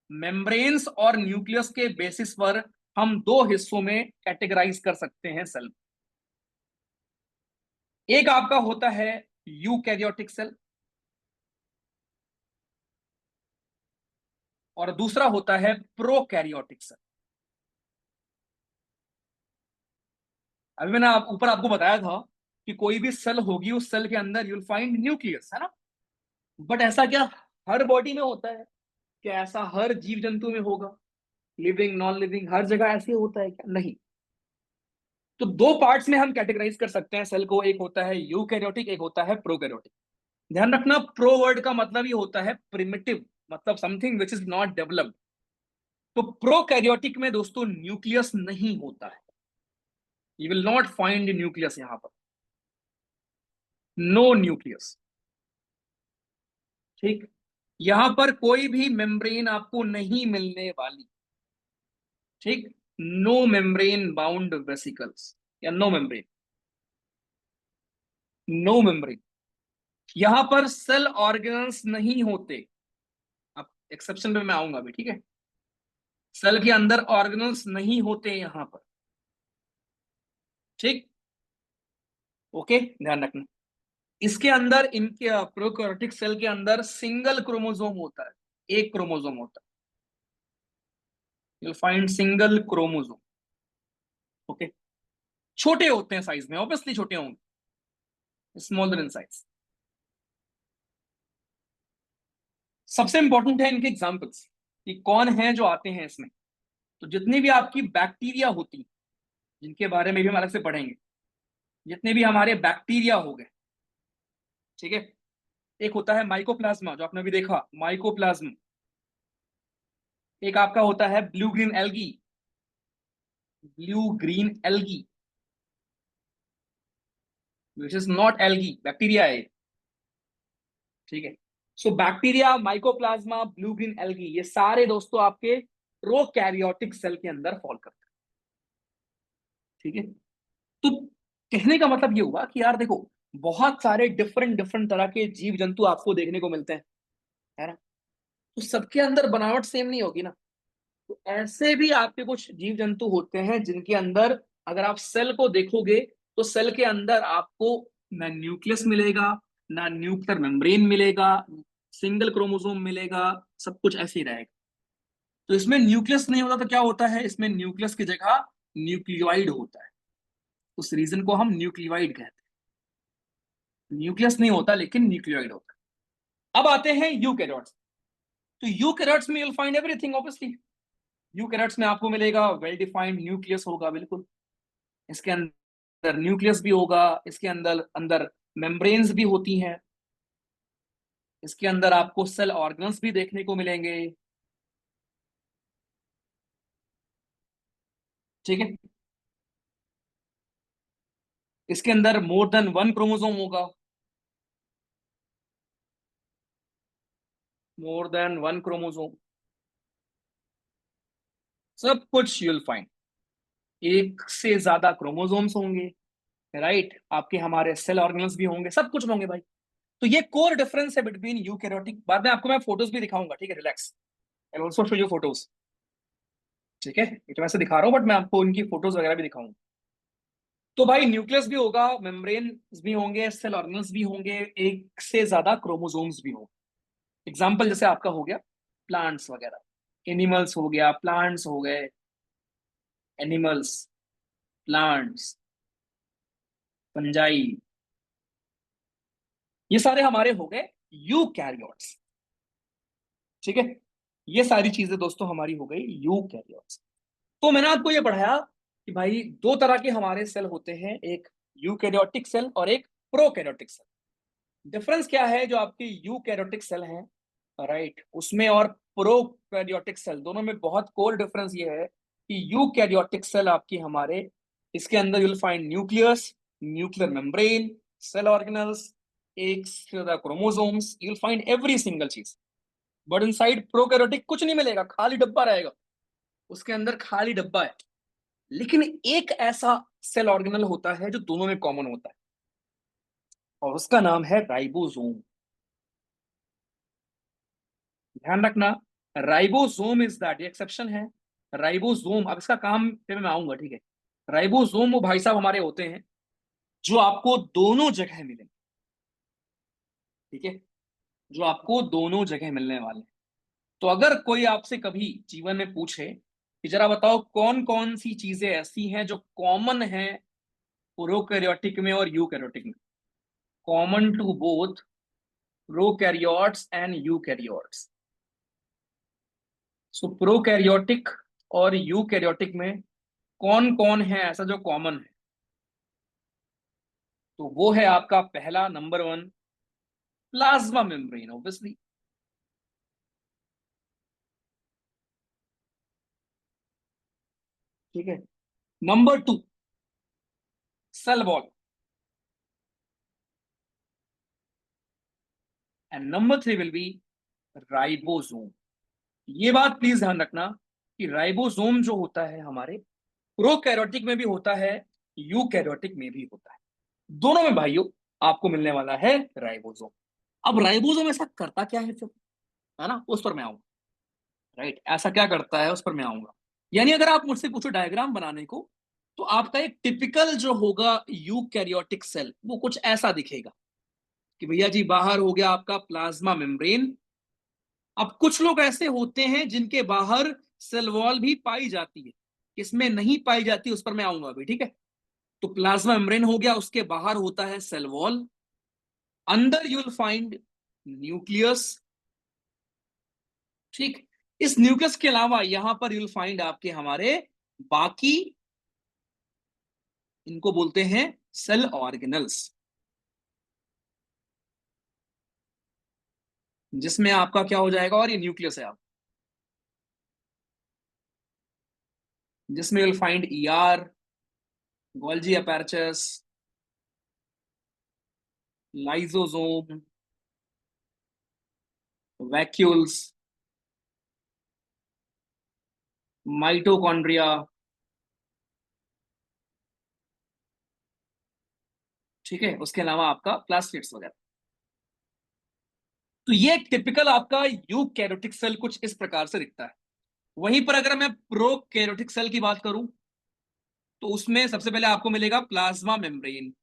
Membranes और न्यूक्लियस के बेसिस पर हम दो हिस्सों में कैटेगराइज कर सकते हैं सेल। एक आपका होता है यूकैरियोटिक सेल, और दूसरा होता है प्रोकैरियोटिक सेल। अभी मैंने ऊपर आपको बताया था कि कोई भी सेल होगी, उस सेल के अंदर यूल फाइंड न्यूक्लियस, है ना। बट ऐसा क्या हर बॉडी में होता है? क्या ऐसा हर जीव जंतु में होगा? लिविंग नॉन लिविंग हर जगह ऐसे होता है क्या? नहीं। तो दो पार्ट्स में हम कैटेगराइज कर सकते हैं सेल को, एक होता है यूकैरियोटिक, एक होता है प्रोकैरियोटिक। ध्यान रखना, प्रो वर्ड का मतलब ही होता है प्रिमिटिव, मतलब something which is not developed. तो प्रोकैरियोटिक में दोस्तों न्यूक्लियस नहीं होता है, you will not find nucleus यहां पर, नो न्यूक्लियस। ठीक, यहां पर कोई भी मेम्ब्रेन आपको नहीं मिलने वाली। ठीक, नो मेम्ब्रेन बाउंड वेसिकल्स या नो मेम्ब्रेन, नो मेम्ब्रेन। यहां पर सेल ऑर्गेनल्स नहीं होते। अब एक्सेप्शन पे मैं आऊंगा अभी, ठीक है। सेल के अंदर ऑर्गेनल्स नहीं होते यहां पर। ठीक, ओके, ध्यान रखना। इसके अंदर, इनके प्रोकैरियोटिक सेल के अंदर सिंगल क्रोमोसोम होता है, एक क्रोमोसोम होता है, you find single chromosome. Okay, छोटे होते हैं साइज में, ऑब्वियसली छोटे होंगे, स्मॉलर इन साइज। सबसे इंपॉर्टेंट है इनके एग्जाम्पल्स, कि कौन है जो आते हैं इसमें। तो जितनी भी आपकी बैक्टीरिया होती हैं, जिनके बारे में भी हम अलग से पढ़ेंगे, जितने भी हमारे बैक्टीरिया हो गए, ठीक है। एक होता है माइकोप्लाज्मा, जो आपने अभी देखा, माइकोप्लाज्म। एक आपका होता है blue green algae, blue green algae which is not algae, bacteria है। ठीक है, so bacteria, mycoplasma, blue green algae, ये सारे दोस्तों आपके प्रोकैरियोटिक सेल के अंदर फॉल करते हैं। ठीक है, तो कहने का मतलब ये हुआ कि यार देखो, बहुत सारे डिफरेंट डिफरेंट तरह के जीव जंतु आपको देखने को मिलते हैं, है ना। तो सबके अंदर बनावट सेम नहीं होगी ना। तो ऐसे भी आपके कुछ जीव जंतु होते हैं जिनके अंदर अगर आप सेल को देखोगे तो सेल के अंदर आपको ना न्यूक्लियस मिलेगा, ना न्यूक्लियर मेम्ब्रेन मिलेगा, सिंगल क्रोमोसोम मिलेगा, सब कुछ ऐसे ही रहेगा। तो इसमें न्यूक्लियस नहीं होता तो क्या होता है, इसमें न्यूक्लियस की जगह न्यूक्लियोइड होता है। उस रीजन को हम न्यूक्लियोइड कहते हैं। न्यूक्लियस नहीं होता लेकिन न्यूक्लियोइड होता है। अब आते हैं यूकैरियोट्स। तो यूकैरियोट्स में you'll find everything obviously. Eukaryotes में आपको मिलेगा वेल डिफाइंड न्यूक्लियस होगा बिल्कुल, इसके अंदर न्यूक्लियस भी होगा, इसके अंदर अंदर मेम्ब्रेन्स भी होती हैं, इसके अंदर आपको सेल ऑर्गन्स भी देखने को मिलेंगे। ठीक है, इसके अंदर मोर देन वन क्रोमोसोम होगा, मोर देन वन क्रोमोसोम, सब कुछ यूल फाइंड। एक से ज्यादा क्रोमोसोम्स होंगे, राइट। आपके हमारे सेल ऑर्गन्स भी होंगे, सब कुछ होंगे भाई। तो ये कोर डिफरेंस है बिटवीन यूकैरियोटिक। बाद में आपको मैं फोटोज भी दिखाऊंगा, ठीक है, relax. I also show you photos. ठीक है, ये तो वैसे दिखा रहा हूँ बट मैं आपको इनकी फोटोज वगैरह भी दिखाऊंगा। तो भाई न्यूक्लियस भी होगा, मेम्ब्रेन भी होंगे, सेल ऑर्गन्स भी होंगे, एक से ज्यादा क्रोमोसोम्स भी होंगे। एग्जाम्पल जैसे आपका हो गया प्लांट्स वगैरह, एनिमल्स हो गया, प्लांट्स हो गए, एनिमल्स, प्लांट्स, फंजाई, ये सारे हमारे हो गए यूकैरियोट्स। ठीक है, ये सारी चीजें दोस्तों हमारी हो गई यूकैरियोट्स। तो मैंने आपको ये पढ़ाया कि भाई दो तरह के हमारे सेल होते हैं, एक यूकैरियोटिक सेल और एक प्रोकैरियोटिक सेल। डिफरेंस क्या है जो आपके यूकैरियोटिक सेल हैं, राइट, उसमें और प्रोकैरियोटिक सेल दोनों में बहुत कोर डिफरेंस ये है कि यूकैरियोटिक सेल आपकी हमारे, इसके अंदर you'll find nucleus, nuclear membrane, cell organelles, एक से ज्यादा chromosomes, you'll find every single चीज। बट इनसाइड प्रोकैरियोटिक कुछ नहीं मिलेगा, खाली डब्बा रहेगा, उसके अंदर खाली डब्बा है। लेकिन एक ऐसा सेल ऑर्गेनल होता है जो दोनों में कॉमन होता है, और उसका नाम है राइबोसोम। ध्यान रखना, राइबोसोम इज दैट, एक्सेप्शन है। राइबोसोम, अब इसका काम पे मैं आऊंगा, ठीक है। राइबोसोम वो भाई साहब हमारे होते हैं जो आपको दोनों जगह मिलेंगे, ठीक है, जो आपको दोनों जगह मिलने वाले हैं। तो अगर कोई आपसे कभी जीवन में पूछे कि जरा बताओ कौन कौन सी चीजें ऐसी हैं जो कॉमन है प्रोकैरियोटिक में और यूकैरियोटिक में, common to both prokaryotes and eukaryotes. So prokaryotic और यूकैरियोटिक में कौन कौन है ऐसा जो कॉमन है, तो वो है आपका पहला number one, plasma membrane obviously. ठीक है, number two cell wall, and number three will be ribosome. ये बात प्लीज ध्यान रखना कि राइबोसोम जो होता है हमारे प्रोकैरियोटिक में भी होता है, यूकैरियोटिक में भी होता है, दोनों में भाइयों आपको मिलने वाला है राइबोसोम। अब राइबोसोम ऐसा करता क्या है फिर, है ना, उस पर मैं आऊंगा। राइट, ऐसा क्या करता है उस पर मैं आऊंगा। यानी अगर आप मुझसे पूछो डायग्राम बनाने को, तो आपका एक टिपिकल जो होगा यूकैरियोटिक सेल वो कुछ ऐसा दिखेगा कि भैया जी बाहर हो गया आपका प्लाज्मा मेम्ब्रेन। अब कुछ लोग ऐसे होते हैं जिनके बाहर सेल वॉल भी पाई जाती है, किसमें नहीं पाई जाती उस पर मैं आऊंगा अभी, ठीक है। तो प्लाज्मा मेम्ब्रेन हो गया, उसके बाहर होता है सेल वॉल, अंदर यू विल फाइंड न्यूक्लियस। ठीक, इस न्यूक्लियस के अलावा यहां पर यू विल फाइंड आपके हमारे बाकी, इनको बोलते हैं सेल ऑर्गेनल्स, जिसमें आपका क्या हो जाएगा, और ये न्यूक्लियस है आप, जिसमें you will find ER, Golgi apparatus, lysosome, vacuoles, mitochondria, ठीक है, उसके अलावा आपका प्लास्टिड्स वगैरह। तो ये टिपिकल आपका यूकैरियोटिक सेल कुछ इस प्रकार से दिखता है। वहीं पर अगर मैं प्रोकैरियोटिक सेल की बात करूं तो उसमें सबसे पहले आपको मिलेगा प्लाज्मा मेम्ब्रेन,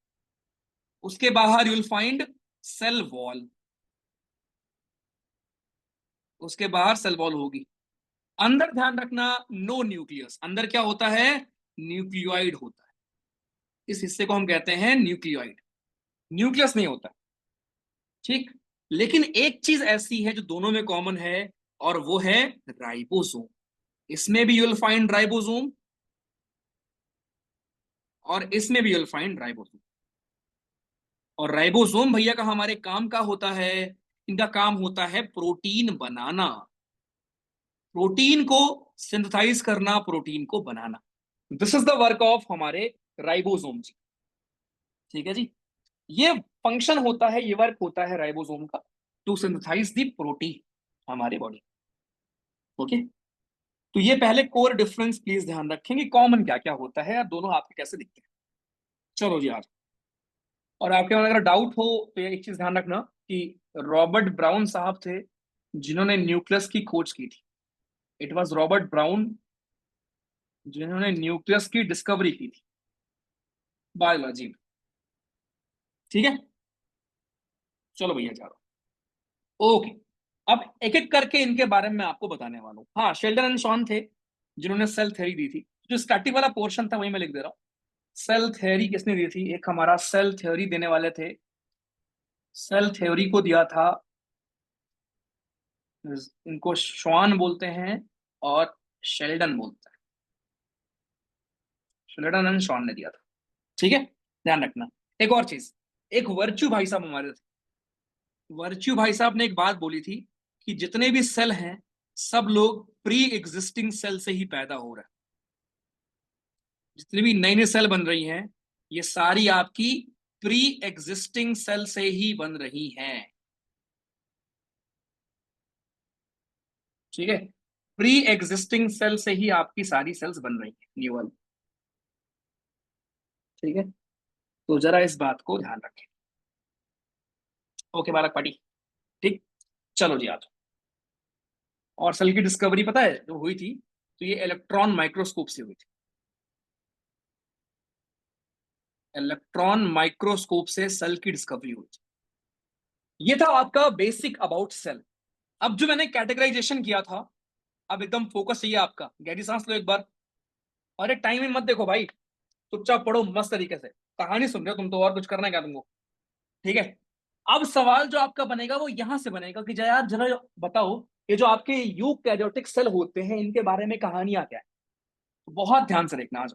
उसके बाहर यूल फाइंड सेल वॉल, उसके बाहर सेल वॉल होगी। अंदर ध्यान रखना, नो न्यूक्लियस, अंदर क्या होता है, न्यूक्लियोइड होता है। इस हिस्से को हम कहते हैं न्यूक्लियोइड, न्यूक्लियस नहीं होता। ठीक, लेकिन एक चीज ऐसी है जो दोनों में कॉमन है, और वो है राइबोसोम। इसमें भी यूल फाइंड राइबोसोम, और इसमें भी यूल फाइंड राइबोसोम। और राइबोसोम भैया का हमारे काम का होता है, इनका काम होता है प्रोटीन बनाना, प्रोटीन को सिंथेसाइज करना, प्रोटीन को बनाना। This is the work of हमारे राइबोसोम जी। ठीक है जी, ये फंक्शन होता है, ये वर्क होता है राइबोसोम का, टू सिंथेसाइज द प्रोटीन हमारे बॉडी। ओके, तो ये पहले कोर डिफरेंस प्लीज ध्यान रखेंगे, कॉमन क्या क्या होता है, या दोनों आपके कैसे दिखते हैं। चलो जी आज, और आपके मन अगर डाउट हो तो ये एक चीज ध्यान रखना कि रॉबर्ट ब्राउन साहब थे जिन्होंने न्यूक्लियस की खोज की थी। इट वाज रॉबर्ट ब्राउन जिन्होंने न्यूक्लियस की डिस्कवरी की थी बायोलॉजी में। ठीक है, चलो भैया जा रहा हूं। ओके, अब एक एक करके इनके बारे में मैं आपको बताने वाला हूँ। हाँ, शेल्डन एंड शॉन थे जिन्होंने सेल थ्योरी दी थी। जो स्टैटिक वाला पोर्शन था वही मैं लिख दे रहा हूँ। सेल थ्योरी किसने दी थी, एक हमारा सेल थ्योरी देने वाले थे, सेल थ्योरी को दिया था, इनको श्वान बोलते हैं और शेल्डन बोलते हैं। शेल्डन एंड शॉन ने दिया था। ठीक है, ध्यान रखना। एक और चीज, एक वर्च्यू भाई साहब हमारे थे, वर्च्यू भाई साहब ने एक बात बोली थी कि जितने भी सेल हैं सब लोग प्री एग्जिस्टिंग सेल से ही पैदा हो रहे हैं। जितनी भी नई नई सेल बन रही हैं ये सारी आपकी प्री एग्जिस्टिंग सेल से ही बन रही हैं। ठीक है, प्री एग्जिस्टिंग सेल से ही आपकी सारी सेल्स बन रही है न्यू वाली। ठीक है, तो जरा इस बात को ध्यान रखें। ओके बालक पाटी, ठीक, चलो जी आज। और सेल की डिस्कवरी पता है जो हुई थी, तो ये इलेक्ट्रॉन माइक्रोस्कोप से हुई थी। इलेक्ट्रॉन माइक्रोस्कोप से सेल की डिस्कवरी हुई थी। ये था आपका बेसिक अबाउट सेल। अब जो मैंने कैटेगराइजेशन किया था, अब एकदम फोकस चाहिए आपका, गहरी सांस लो एक बार। अरे टाइम ही मत देखो भाई, चुपचाप पढ़ो मस्त तरीके से, कहानी सुन रहे हो तुम तो, और कुछ करना है क्या तुमको। ठीक है, अब सवाल जो आपका बनेगा वो यहां से बनेगा कि यार जरा बताओ, ये जो आपके यूकैरियोटिक सेल होते हैं इनके बारे में कहानियां क्या है। तो बहुत ध्यान से देखना आज,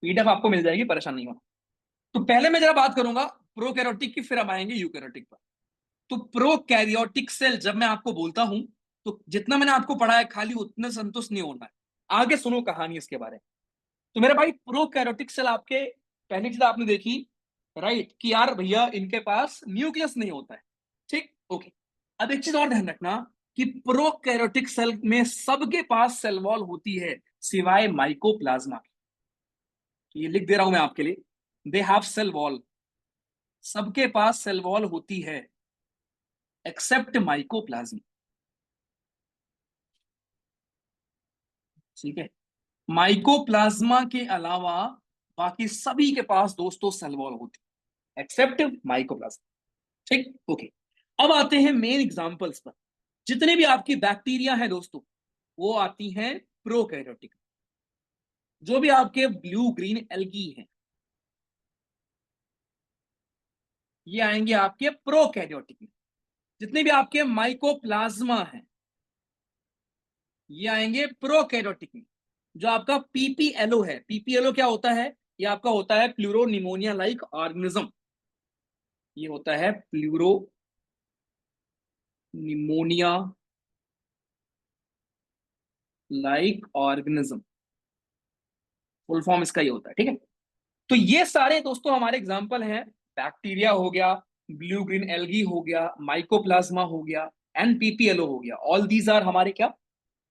पीडीएफ आपको मिल जाएगी, परेशान नहीं होना। तो पहले मैं जरा बात करूंगा प्रोकैरियोटिक की, फिर अब आएंगे यूकैरियोटिक पर। तो प्रोकैरियोटिक सेल जब मैं आपको बोलता हूं तो जितना मैंने आपको पढ़ा है खाली उतने संतुष्ट नहीं होना है, आगे सुनो कहानी इसके बारे में। तो मेरे भाई प्रोकैरियोटिक सेल आपके, पहली चीज आपने देखी राइट कि यार भैया इनके पास न्यूक्लियस नहीं होता है। ठीक, ओके। अब एक चीज और ध्यान रखना कि प्रोकैरियोटिक सेल में सबके पास सेल वॉल होती है सिवाय माइकोप्लाज्मा के। तो ये लिख दे रहा हूं मैं आपके लिए, दे हैव सेल वॉल, सबके पास सेल वॉल होती है एक्सेप्ट माइकोप्लाज्मा। ठीक है, माइकोप्लाज्मा के अलावा बाकी सभी के पास दोस्तों सेल वॉल होती है एक्सेप्ट माइकोप्लाज्मा। ठीक, ओके। अब आते हैं मेन एग्जांपल्स पर। जितने भी आपकी बैक्टीरिया हैं दोस्तों वो आती हैं प्रोकैरियोटिक। जो भी आपके ब्लू ग्रीन एल्गी हैं ये आएंगे आपके प्रोकैरियोटिक में। जितने भी आपके माइकोप्लाज्मा हैं ये आएंगे प्रोकैरियोटिक में। जो आपका पीपीएलओ है, पीपीएलओ क्या होता है, ये आपका होता है प्लूरो निमोनिया लाइक ऑर्गेनिज्म। ये होता है pleuro pneumonia like organism, full form इसका ये होता है। ठीक है, तो ये सारे दोस्तों हमारे एग्जाम्पल हैं। बैक्टीरिया हो गया, ब्लू ग्रीन एल्गी हो गया, माइकोप्लाज्मा हो गया, एंड पीपीएलओ हो गया। ऑल दीज आर हमारे क्या,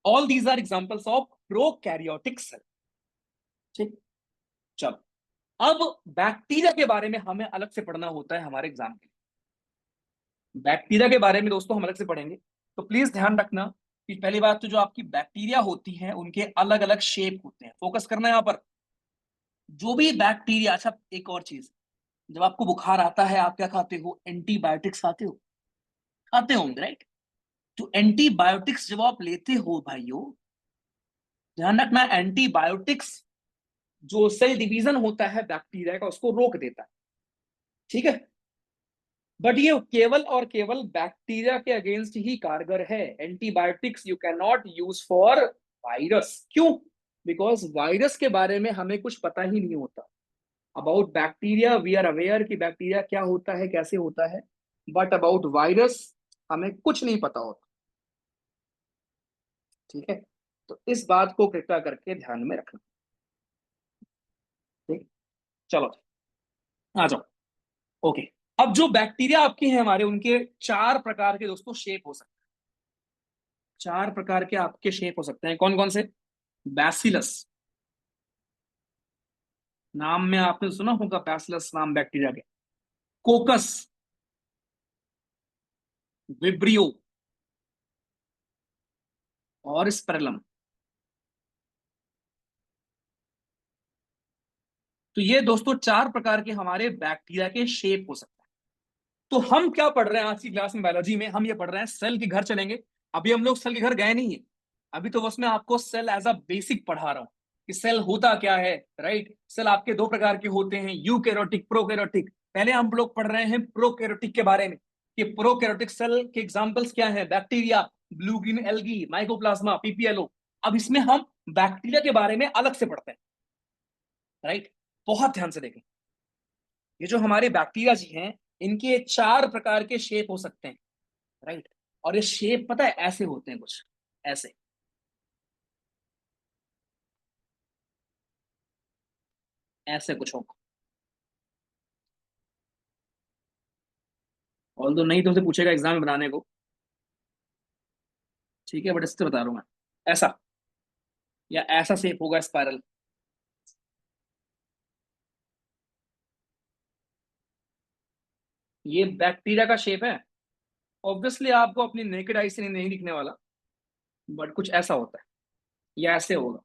all these are examples of prokaryotic cell. ठीक, चलो अब बैक्टीरिया के बारे में हमें अलग से पढ़ना होता है हमारे एग्जाम के लिए। बैक्टीरिया के बारे में दोस्तों हम अलग से पढ़ेंगे, तो प्लीज ध्यान रखना कि पहली बात तो जो आपकी बैक्टीरिया होती है उनके अलग अलग शेप होते हैं, फोकस करना यहाँ पर। जो भी बैक्टीरिया, अच्छा एक और चीज, जब आपको बुखार आता है आप क्या खाते हो? एंटीबायोटिक्स खाते हो, खाते होंगे राइट? तो एंटीबायोटिक्स जब आप लेते हो भाइयों, ध्यान रखना, एंटीबायोटिक्स जो सेल डिवीजन होता है बैक्टीरिया का उसको रोक देता है, ठीक है? बट ये केवल और केवल बैक्टीरिया के अगेंस्ट ही कारगर है। Antibiotics you can not use for virus. क्यों? बिकॉज वायरस के बारे में हमें कुछ पता ही नहीं होता। About bacteria we are aware कि बैक्टीरिया क्या होता है, कैसे होता है, बट अबाउट वायरस हमें कुछ नहीं पता होता, ठीक है? तो इस बात को कृपया करके ध्यान में रखना, ठीक? चलो आ जाओ। ओके, अब जो बैक्टीरिया आपके हैं हमारे, उनके चार प्रकार के दोस्तों शेप हो सकते हैं। चार प्रकार के आपके शेप हो सकते हैं, कौन कौन से? बैसिलस, नाम में आपने सुना होगा बैसिलस नाम बैक्टीरिया के। कोकस, विब्रियो और स्पेरलम। तो ये दोस्तों चार प्रकार के हमारे बैक्टीरिया के शेप हो सकते हैं। तो हम क्या पढ़ रहे हैं आज की क्लास में बायोलॉजी में? हम ये पढ़ रहे हैं, सेल के घर चलेंगे। अभी हम लोग सेल के घर गए नहीं है, अभी तो बस मैं आपको सेल एज अ बेसिक पढ़ा रहा हूं कि सेल होता क्या है, राइट? सेल आपके दो प्रकार के होते हैं, यूकैरियोटिक, प्रोकैरियोटिक। पहले हम लोग पढ़ रहे हैं प्रोकैरियोटिक के बारे में कि प्रोकैरियोटिक सेल के एग्जांपल्स क्या है, bacteria, blue green algae, mycoplasma, PPLO. अब इसमें हम बैक्टीरिया के बारे में अलग से पढ़ते हैं, राइट? बहुत ध्यान से देखें, ये जो हमारे बैक्टीरिया जी हैं, इनके चार प्रकार के शेप हो सकते हैं, राइट? और ये शेप पता है ऐसे होते हैं, कुछ ऐसे, ऐसे कुछ होगा। ऑल दो नहीं तुमसे पूछेगा एग्जाम में बनाने को, ठीक है, बट इससे बता रहा हूं मैं, ऐसा या ऐसा शेप होगा, स्पाइरल। ये बैक्टीरिया का शेप है। ऑब्वियसली आपको अपनी नेकेड आई से नहीं दिखने वाला, बट कुछ ऐसा होता है, या ऐसे होगा,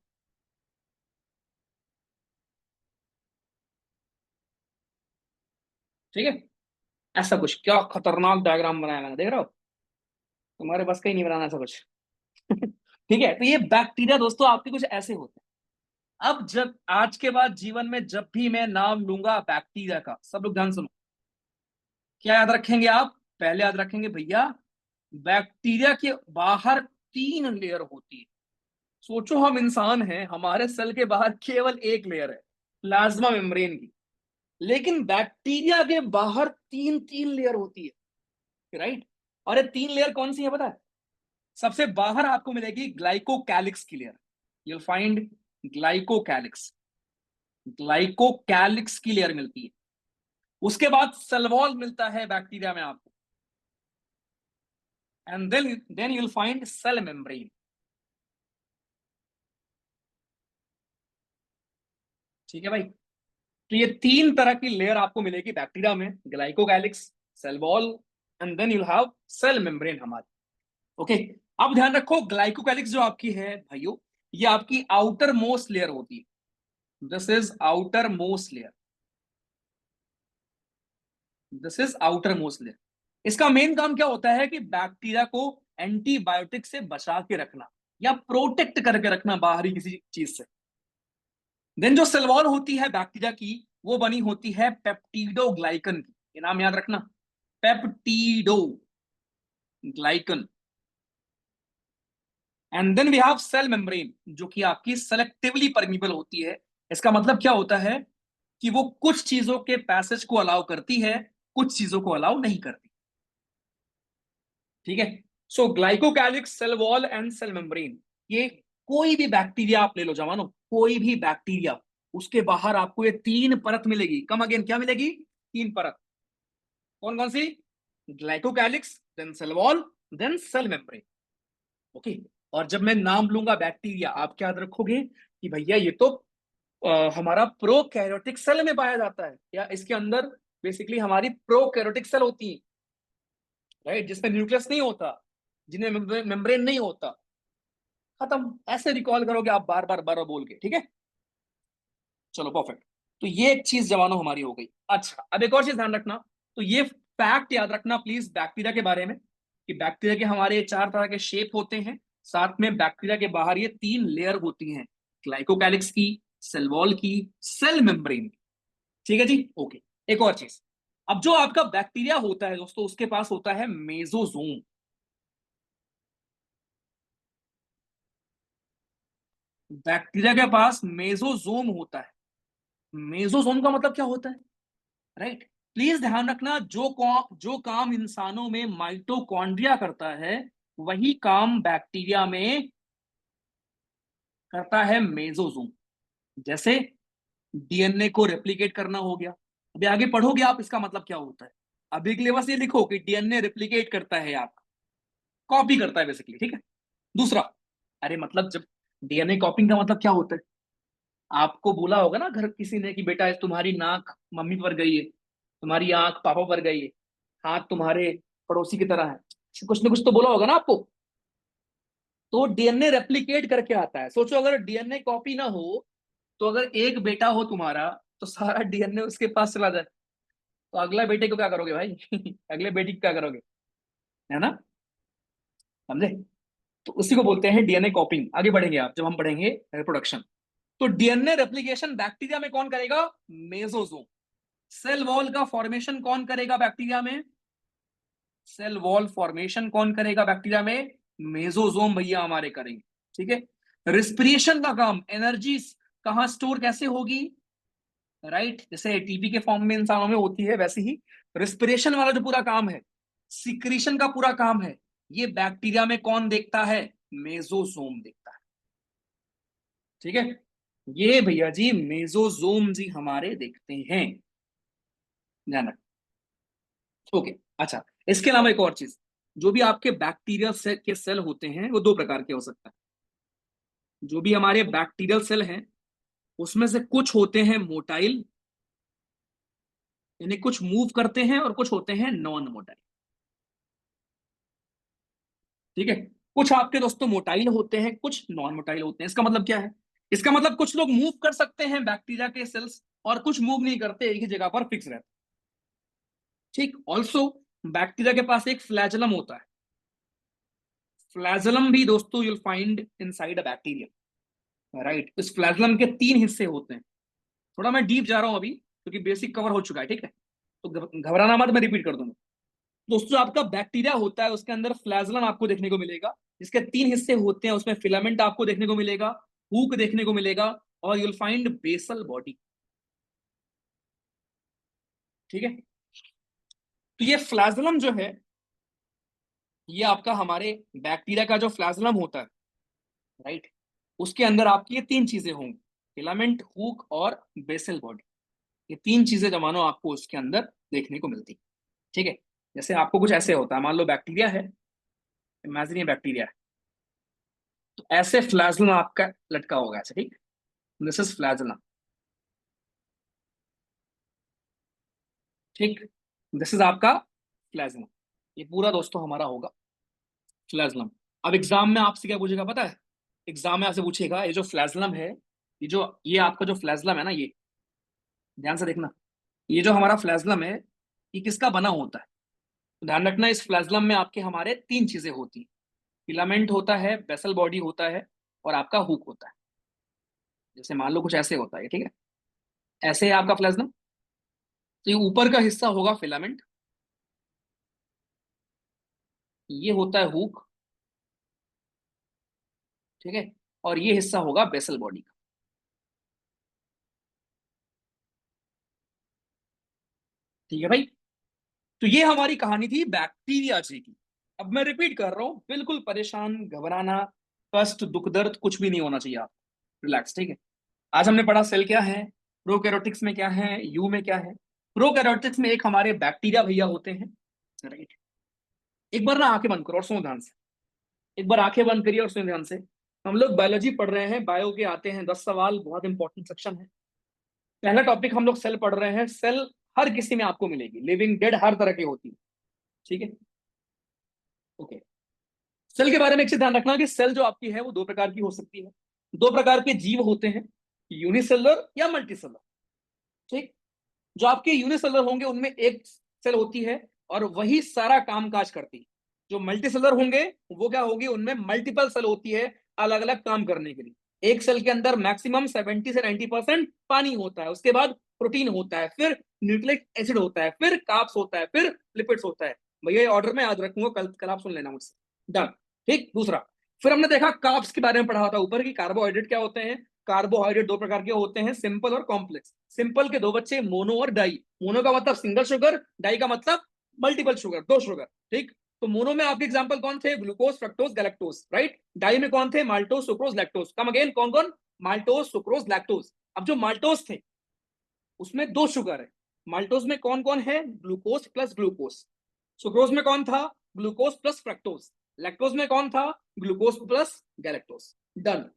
ठीक है? ऐसा कुछ, क्या खतरनाक डायग्राम बनाया मैंने, देख रहे हो? तुम्हारे बस का ही नहीं बनाना ऐसा कुछ। ठीक है, तो ये बैक्टीरिया दोस्तों आपके कुछ ऐसे होते हैं। अब जब आज के बाद जीवन में जब भी मैं नाम लूंगा बैक्टीरिया का, सब लोग ध्यान सुनो, क्या याद रखेंगे आप? पहले याद रखेंगे भैया, बैक्टीरिया के बाहर तीन लेयर होती है। सोचो हम इंसान हैं, हमारे सेल के बाहर केवल एक लेयर है, प्लाज्मा मेम्ब्रेन की। लेकिन बैक्टीरिया के बाहर तीन तीन लेयर होती है, राइट? और ये तीन लेयर कौन सी है पता है? सबसे बाहर आपको मिलेगी ग्लाइकोकैलिक्स की layer, you'll find glycocalyx, glycocalyx की लेयर मिलती है। उसके बाद सेल वॉल मिलता है बैक्टीरिया में आपको, and then you'll find cell membrane. ठीक है भाई? तो ये तीन तरह की लेयर आपको मिलेगी बैक्टीरिया में, glycocalyx, cell wall, and then you'll have cell membrane हमारी। ओके, अब ध्यान रखो, ग्लाइकोकैलिक्स जो आपकी है भाइयों, ये आपकी आउटर मोस्ट लेयर होती है। This is outer most layer, this is outer most layer. इसका मेन काम क्या होता है कि बैक्टीरिया को एंटीबायोटिक से बचा के रखना या प्रोटेक्ट करके रखना बाहरी किसी चीज से। देन जो सेल वॉल होती है बैक्टीरिया की, वो बनी होती है पेप्टिडोग्लाइकन की, ये नाम याद रखना, peptidoglycan. And then we have cell membrane, जो कि आपकी सेलेक्टिवली परमिबल होती है। इसका मतलब क्या होता है कि वो कुछ चीजों के पैसेज को अलाउ करती है, कुछ चीजों को अलाउ नहीं करती, ठीक है? So glycocalyx, cell wall and cell membrane, ये कोई भी बैक्टीरिया आप ले लो जवानों, कोई भी बैक्टीरिया, उसके बाहर आपको ये तीन परत मिलेगी। कम अगेन, क्या मिलेगी? तीन परत। कौन कौन सी? Glycocalyx, then cell wall, then cell membrane. Okay, और जब मैं नाम लूंगा बैक्टीरिया, आप क्या याद रखोगे कि भैया ये तो हमारा प्रोकैरियोटिक सेल में पाया जाता है, या इसके अंदर बेसिकली हमारी प्रोकैरियोटिक सेल होती है, राइट, जिसमें न्यूक्लियस नहीं होता, जिनमें मेम्ब्रेन नहीं होता। खत्म, ऐसे रिकॉल करोगे आप बार बार बार बार बोल के, ठीक है। चलो परफेक्ट। तो ये एक चीज जवानों हमारी हो गई। अच्छा, अब एक और चीज ध्यान रखना, तो ये फैक्ट याद रखना प्लीज बैक्टीरिया के बारे में, कि बैक्टीरिया के हमारे 4 तरह के शेप होते हैं, साथ में बैक्टीरिया के बाहर ये 3 लेयर होती हैं, ग्लाइकोकैलिक्स की, सेल वॉल की, सेल मेम्ब्रेन की। ठीक है जी, ओके। एक और चीज, अब जो आपका बैक्टीरिया होता है दोस्तों, उसके पास होता है मेसोजोम। बैक्टीरिया के पास मेसोजोम होता है। मेसोजोम का मतलब क्या होता है, राइट। प्लीज ध्यान रखना, जो काम इंसानों में माइटोकॉन्ड्रिया करता है, वही काम बैक्टीरिया में करता है मेसोजोम। जैसे डीएनए को रेप्लिकेट करना हो गया, अभी आगे पढ़ोगे आप इसका मतलब क्या होता है। अभी के लिए बस ये लिखो कि डीएनए रेप्लिकेट करता है, आपका कॉपी करता है बेसिकली, ठीक है। दूसरा, अरे मतलब जब डीएनए कॉपिंग का मतलब क्या होता है, आपको बोला होगा ना घर किसी ने कि बेटा तुम्हारी नाक मम्मी पर गई है, तुम्हारी आंख पापा पर गई है, हाथ तुम्हारे पड़ोसी की तरह है, कुछ ना कुछ तो बोला होगा ना आपको। तो डीएनए रेप्लिकेट करके आता है। सोचो अगर डीएनए कॉपी ना हो, तो अगर एक बेटा हो तुम्हारा, तो सारा डीएनए उसके पास चला जाए, तो अगला बेटे को क्या करोगे भाई अगले बेटी को क्या करोगे, है ना, समझे। तो उसी को बोलते हैं डीएनए कॉपिंग। आगे बढ़ेंगे आप, जब हम पढ़ेंगे रिप्रोडक्शन। तो डीएनए रेप्लिकेशन बैक्टीरिया में कौन करेगा, मेसोजोम। सेल वॉल का फॉर्मेशन कौन करेगा बैक्टीरिया में, सेल वॉल फॉर्मेशन कौन करेगा बैक्टीरिया में, मेसोजोम भैया हमारे करेंगे, ठीक है। रिस्पिरेशन का काम, एनर्जी कहां स्टोर कैसे होगी, राइट, जैसे एटीपी के फॉर्म में इंसानों में होती है, वैसे ही रिस्पिरेशन वाला जो पूरा काम है, सिक्रीशन का पूरा काम है, ये बैक्टीरिया में कौन देखता है, मेसोजोम देखता है, ठीक है। ये भैया जी मेसोजोम जी हमारे देखते हैं, ध्यान रख। ओके। अच्छा, इसके अलावा एक और चीज, जो भी आपके बैक्टीरियल सेल के सेल होते हैं वो 2 प्रकार के हो सकते हैं। जो भी हमारे बैक्टीरियल सेल हैं, उसमें से कुछ होते हैं मोटाइल, यानी कुछ मूव करते हैं, और कुछ होते हैं नॉन मोटाइल, ठीक है। कुछ आपके दोस्तों मोटाइल होते हैं, कुछ नॉन मोटाइल होते हैं। इसका मतलब क्या है, इसका मतलब कुछ लोग मूव कर सकते हैं बैक्टीरिया के सेल्स, और कुछ मूव नहीं करते, एक ही जगह पर फिक्स रहते, ठीक। ऑल्सो बैक्टीरिया के पास एक फ्लैजलम होता है। फ्लैजलम भी दोस्तों you'll find inside a bacteria, right. इस फ्लैजलम के 3 हिस्से होते हैं। थोड़ा मैं डीप जा रहा हूं अभी, क्योंकि बेसिक कवर हो चुका है, ठीक है। तो घबराना मत, मैं रिपीट कर दूंगा। दोस्तों जो आपका बैक्टीरिया होता है, उसके अंदर फ्लैजलम आपको देखने को मिलेगा, जिसके 3 हिस्से होते हैं। उसमें फिलामेंट आपको देखने को मिलेगा, हुक देखने को मिलेगा, और यूल फाइंड बेसल बॉडी, ठीक है। तो ये फ्लैजलम जो है, ये आपका हमारे बैक्टीरिया का जो फ्लैजलम होता है, राइट, उसके अंदर आपकी ये 3 चीजें होंगी, फिलामेंट, हुक और बेसल बॉडी। ये 3 चीजें जमानो आपको उसके अंदर देखने को मिलती, ठीक है। जैसे आपको कुछ ऐसे होता है, मान लो बैक्टीरिया है, इमेजिन ये बैक्टीरिया है, तो ऐसे फ्लैजलम आपका लटका होगा ऐसे, ठीक। दिस इज फ्लैजलम, ठीक। दिस इज आपका फ्लैजलम। ये पूरा दोस्तों हमारा होगा फ्लैजलम। अब एग्जाम में आपसे क्या पूछेगा पता है, एग्जाम में आपसे पूछेगा ये जो फ्लैजलम है, ये आपका जो फ्लैजलम है ना, ये ध्यान से देखना, ये जो हमारा फ्लैजलम है, ये किसका बना होता है। तो ध्यान रखना, इस फ्लैजलम में आपके हमारे 3 चीजें होती हैं, फिलामेंट होता है, बेसल बॉडी होता है, और आपका हुक होता है। जैसे मान लो कुछ ऐसे होता है, ठीक है, ऐसे है आपका फ्लैजलम। तो ये ऊपर का हिस्सा होगा फिलामेंट, ये होता है हुक, ठीक है, और ये हिस्सा होगा बेसल बॉडी का, ठीक है भाई। तो ये हमारी कहानी थी बैक्टीरिया जी की। अब मैं रिपीट कर रहा हूं, बिल्कुल परेशान, घबराना, कष्ट, दुख, दर्द कुछ भी नहीं होना चाहिए आप, रिलैक्स, ठीक है। आज हमने पढ़ा सेल क्या है, प्रोकैरियोटिक्स में क्या है, यू में क्या है। प्रोकैरियोटिक्स में एक हमारे बैक्टीरिया भैया होते हैं, राइट। एक बार ना आंखें बंद करो और सुनो ध्यान से, एक बार आंखें बंद करिए और सुनो ध्यान से। हम लोग बायोलॉजी पढ़ रहे हैं, बायो के आते हैं 10 सवाल, बहुत इंपॉर्टेंट सेक्शन है। पहला टॉपिक हम लोग सेल पढ़ रहे हैं। सेल हर किसी में आपको मिलेगी, लिविंग डेड हर तरह की होती है, ठीक है। ओके, सेल के बारे में एक चीज ध्यान रखना कि सेल जो आपकी है वो दो प्रकार की हो सकती है। दो प्रकार के जीव होते हैं, यूनिसेलुलर या मल्टीसेलुलर, ठीक। जो आपके यूनिसेलुलर होंगे उनमें एक सेल होती है और वही सारा काम काज करती है। जो मल्टीसेलुलर होंगे वो क्या होगी, उनमें मल्टीपल सेल होती है अलग अलग काम करने के लिए। एक सेल के अंदर मैक्सिमम 70 से 90% पानी होता है, उसके बाद प्रोटीन होता है, फिर न्यूक्लिक एसिड होता है, फिर कार्ब्स होता है, फिर लिपिड्स होता है। भैया ये ऑर्डर में याद रखूंगा, कल कल आप सुन लेना मुझसे, डन। ठीक, दूसरा, फिर हमने देखा कार्ब्स के बारे में पढ़ा था ऊपर की कार्बोहाइड्रेट क्या होते हैं। कार्बोहाइड्रेट दो प्रकार के होते हैं, सिंपल और कॉम्प्लेक्स। सिंपल के दो बच्चे, मोनो और डाई। मोनो का मतलब सिंगल शुगर, डाई का मतलब मल्टीपल शुगर, दो शुगर, ठीक। तो मोनो में आपके एग्जांपल कौन थे, glucose, fructose, galactose, right. Di में कौन थे, maltose, sucrose, lactose. Come again, कौन कौन, माल्टोज, सुक्रोज, लैक्टोज। अब जो माल्टोज थे उसमें दो शुगर है। माल्टोज में कौन कौन है, ग्लूकोज प्लस ग्लूकोज। सुक्रोज में कौन था, ग्लूकोज प्लस फ्रक्टोज। लैक्टोज में कौन था, glucose plus galactose. Done,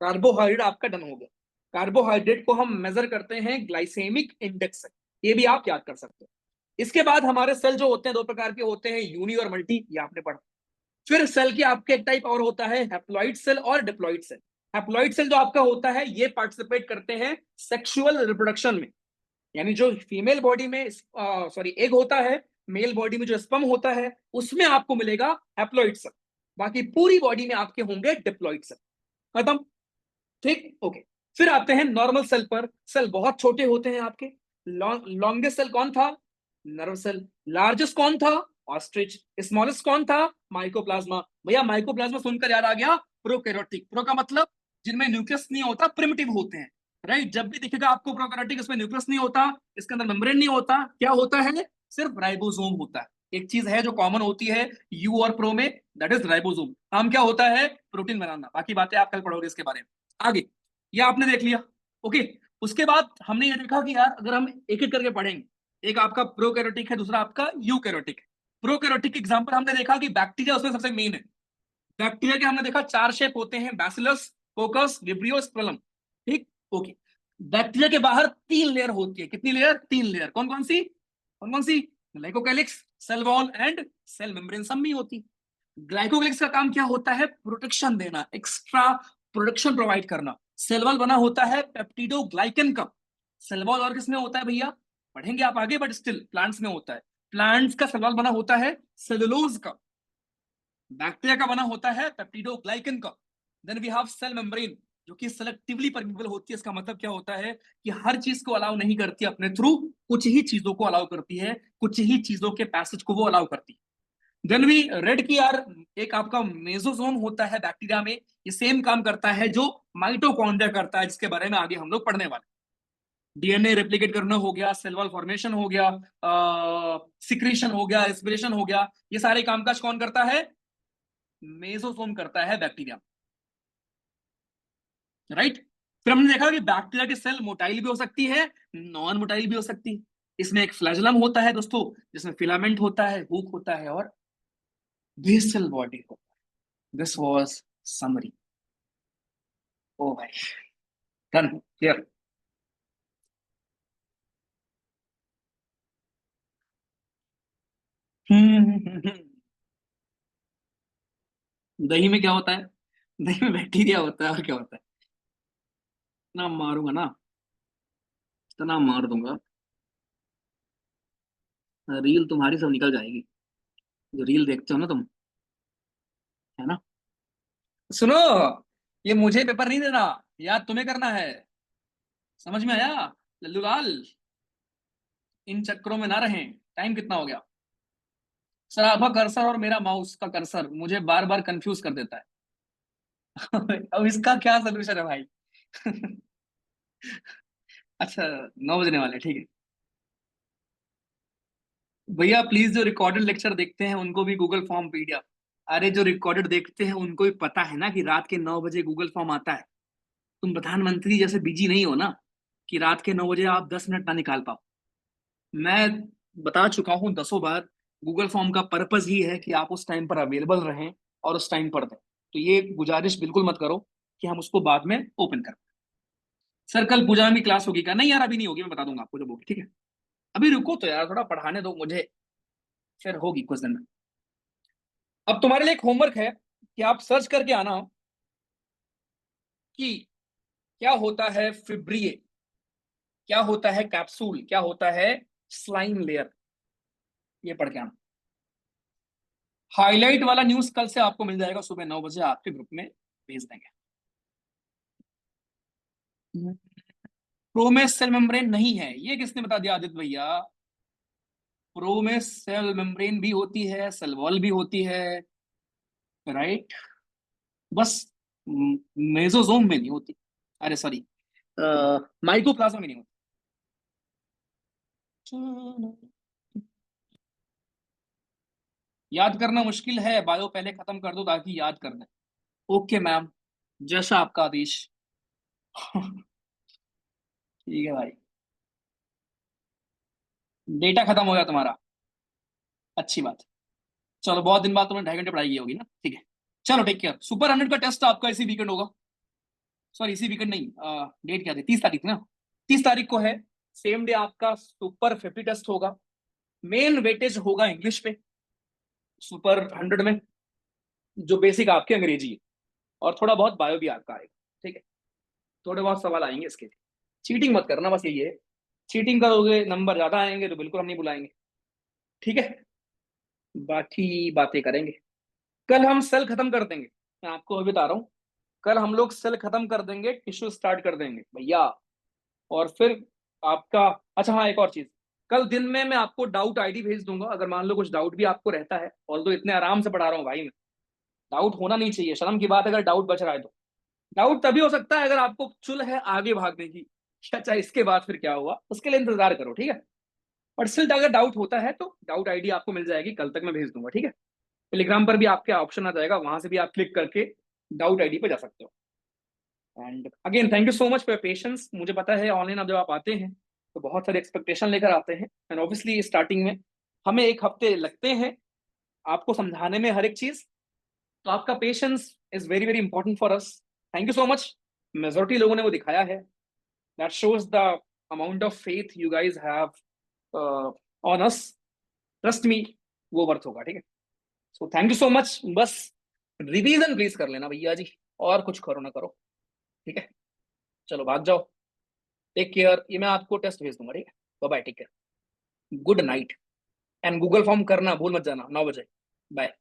carbohydrate आपका डन हो गया। कार्बोहाइड्रेट को हम मेजर करते हैं ग्लाइसेमिक इंडेक्स से, ये भी आप याद कर सकते हो। इसके बाद हमारे सेल जो होते हैं दो प्रकार के होते हैं, यूनी और मल्टी, ये आपने पढ़ा। फिर सेल की आपके एक टाइप और होता है हैप्लॉइड सेल और डिप्लॉइड सेल। हैप्लॉइड सेल जो आपका होता है ये पार्टिसिपेट करते हैं सेक्सुअल रिप्रोडक्शन में, यानी जो फीमेल बॉडी में सॉरी एग होता है, मेल बॉडी में जो स्पर्म होता है उसमें आपको मिलेगा हैप्लॉइड सेल, बाकी पूरी बॉडी में आपके होंगे डिप्लॉइड सेल। खत्म, ठीक, ओके। फिर आते हैं नॉर्मल सेल पर। सेल बहुत छोटे होते हैं आपके। लॉन्गेस्ट सेल कौन था, नर्व सेल। लार्जेस्ट कौन था, ऑस्ट्रिच। स्मॉलेस्ट कौन था, माइकोप्लाज्मा। भैया माइकोप्लाज्मा सुनकर याद आ गया, प्रोकैरियोटिक। प्रो का मतलब जिनमें न्यूक्लियस नहीं होता, प्रिमिटिव होते हैं, राइट। जब भी दिखेगा आपको प्रोकैरियोटिक, इसमें न्यूक्लियस नहीं होता, इसके अंदर मेम्ब्रेन नहीं होता, क्या होता है, सिर्फ राइबोसोम होता है। एक चीज है जो कॉमन होती है यू और प्रो में, दैट इज राइबोसोम। काम क्या होता है, प्रोटीन बनाना। बाकी बातें आप कल पढ़ोगे इसके बारे में आगे। ये आपने देख लिया, ओके। उसके बाद हमने ये देखा कि यार अगर हम एक एक करके पढ़ेंगे, एक आपका प्रोकैरियोटिक है, दूसरा आपका यूकैरियोटिक है। प्रोकैरियोटिक एग्जांपल हमने देखा कि बैक्टीरिया उसमें सबसे मेन है। बैक्टीरिया के हमने देखा चार शेप होते हैं, बैसिलस, कोकस, विब्रियो, स्पेलम, ठीक, ओके। बैक्टीरिया के बाहर तीन लेयर होती है, कितनी लेयर, तीन लेयर। कौन कौन सी, कौन कौन सी, glycocalyx, cell wall and cell membrane, सब में होती। ग्लाइकोकैलिक्स का काम क्या होता है, प्रोटेक्शन देना, एक्स्ट्रा प्रोटेक्शन प्रोवाइड करना। सेल वॉल बना होता है पेप्टिडोग्लाइकन का। सेल वॉल और किसमें होता है भैया, पढ़ेंगे आप आगे, बट स्टिल प्लांट्स में होता है। प्लांट्स का सेल वॉल बना होता है सेलुलोज का। बैक्टीरिया का बना होता है पेप्टिडोग्लाइकन का। Then we have cell membrane जो कि सेलेक्टिवली परमिएबल होती है। इसका मतलब क्या होता है कि हर चीज को अलाउ नहीं करती अपने थ्रू, कुछ ही चीजों को अलाउ करती है, कुछ ही चीजों के पैसेज को वो अलाउ करती है। देन वी रेड की यार, एक आपका मेसोसोम होता है बैक्टीरिया में, ये सेम काम करता है जो माइटोकॉन्ड्रिया करता है, जिसके बारे में आगे हम लोग पढ़ने वाले। डीएनए रेप्लिकेट करना हो गया, सेल वॉल फॉर्मेशन हो गया, सिक्रीशन हो गया, रेस्पिरेशन हो गया, ये सारे कामकाज कौन करता है, मेसोसोम करता है बैक्टीरिया, राइट। फिर हमने देखा कि बैक्टीरिया की सेल मोटाइल भी हो सकती है, नॉन मोटाइल भी हो सकती है। इसमें एक फ्लैजेलम होता है दोस्तों, जिसमें फिलामेंट होता है, हुक होता है और बेसल बॉडी होता है। This was summary. ओ भाई, डन, क्लियर। दही में क्या होता है, दही में बैक्टीरिया होता है, और क्या होता है। इतना मारूंगा ना, इतना मार दूंगा, रील तुम्हारी सब निकल जाएगी, जो रील देखते हो ना तुम, है ना। सुनो, ये मुझे पेपर नहीं देना, याद तुम्हें करना है, समझ में आया, लल्लू लाल। इन चक्करों में ना रहें। टाइम कितना हो गया, सर आपका कर्सर और मेरा माउस का कर्सर मुझे बार बार कंफ्यूज कर देता है। अब इसका क्या सोल्यूशन है भाई। अच्छा, 9 बजने वाले, ठीक है। भैया प्लीज जो रिकॉर्डेड लेक्चर देखते हैं उनको भी गूगल फॉर्म पीडीएफ। अरे जो रिकॉर्डेड देखते हैं उनको भी पता है ना कि रात के 9 बजे गूगल फॉर्म आता है। तुम प्रधानमंत्री जैसे बिजी नहीं हो ना कि रात के 9 बजे आप 10 मिनट ना निकाल पाओ। मैं बता चुका हूँ 10 बार, गूगल फॉर्म का पर्पज ही है कि आप उस टाइम पर अवेलेबल रहें और उस टाइम पर दें। तो ये गुजारिश बिल्कुल मत करो कि हम उसको बाद में ओपन कर। सर कल पूजा में भी क्लास होगी क्या? नहीं यार अभी नहीं होगी, मैं बता दूंगा आपको जब होगी, ठीक है। अभी रुको तो यार, थोड़ा पढ़ाने दो मुझे, फिर होगी कुछ दिन में। अब तुम्हारे लिए एक होमवर्क है कि आप सर्च करके आना कि क्या होता है फिब्रिए, क्या होता है कैप्सूल, क्या होता है स्लाइम लेयर, ये पढ़ के आना। हाईलाइट वाला न्यूज कल से आपको मिल जाएगा सुबह 9 बजे, आपके ग्रुप में भेज देंगे। प्रो में सेल मेम्ब्रेन नहीं है, ये किसने बता दिया आदित्य भैया? प्रो में सेल मेम्ब्रेन भी होती है, सेल वॉल भी होती है, राइट। बस मेसोजोम में नहीं होती, अरे सॉरी माइकोप्लाज्मा में नहीं होती। याद करना मुश्किल है, बायो पहले खत्म कर दो ताकि याद कर ले। ओके मैम, जैसा आपका आदेश। ठीक है भाई। डेटा खत्म हो गया तुम्हारा, अच्छी बात। चलो बहुत दिन बाद तुमने 2.5 घंटे पढ़ाई की होगी ना, ठीक है। चलो टेक केयर। सुपर 100 का टेस्ट आपका इसी वीकेंड होगा। सॉरी इसी वीकेंड नहीं, डेट क्या थी, 30 तारीख ना, 30 तारीख को है। सेम डे आपका सुपर 50 टेस्ट होगा। मेन वेटेज होगा इंग्लिश पे, सुपर 100 में, जो बेसिक आपके अंग्रेजी है, और थोड़ा बहुत बायो भी आपका आएगा, ठीक है। थोड़े बहुत सवाल आएंगे इसके। चीटिंग मत करना, बस यही है। चीटिंग करोगे नंबर ज्यादा आएंगे तो बिल्कुल हम नहीं बुलाएंगे, ठीक है। बाकी बातें करेंगे। कल हम सेल खत्म कर देंगे, मैं आपको अभी बता रहा हूँ। कल हम लोग सेल खत्म कर देंगे, टिश्यू स्टार्ट कर देंगे भैया। और फिर आपका, अच्छा हाँ एक और चीज, कल दिन में मैं आपको डाउट आईडी भेज दूंगा, अगर मान लो कुछ डाउट भी आपको रहता है, और तो इतने आराम से पढ़ा रहा हूँ भाई मैं, डाउट होना नहीं चाहिए, शर्म की बात है अगर डाउट बच रहा है तो। डाउट तभी हो सकता है अगर आपको चुल है आगे भागने की, अच्छा इसके बाद फिर क्या हुआ उसके लिए इंतजार करो, ठीक है। और स्टिल अगर डाउट होता है तो डाउट आईडी आपको मिल जाएगी, कल तक मैं भेज दूंगा, ठीक है। टेलीग्राम पर भी आपके ऑप्शन आ जाएगा, वहां से भी आप क्लिक करके डाउट आईडी पे जा सकते हो। And again thank you so much for patience. मुझे पता है ऑनलाइन अब जब आप आते हैं तो बहुत सारे एक्सपेक्टेशन लेकर आते हैं, एंड ऑब्वियसली स्टार्टिंग में हमें 1 हफ्ते लगते हैं आपको समझाने में हर एक चीज। तो आपका patience is very very important for us. Thank you so much. Majority लोगों ने वो दिखाया है, that shows the amount of faith you guys have on us. Trust me, वो वर्थ होगा, ठीक है। So thank you so much. बस रिवीजन प्लीज कर लेना भैया जी, और कुछ करो ना करो, ठीक है। चलो भाग जाओ, टेक केयर। ये मैं आपको टेस्ट भेज दूंगा, ठीक है। Bye bye, take care, good night. And Google form करना भूल मत जाना 9 बजे। बाय।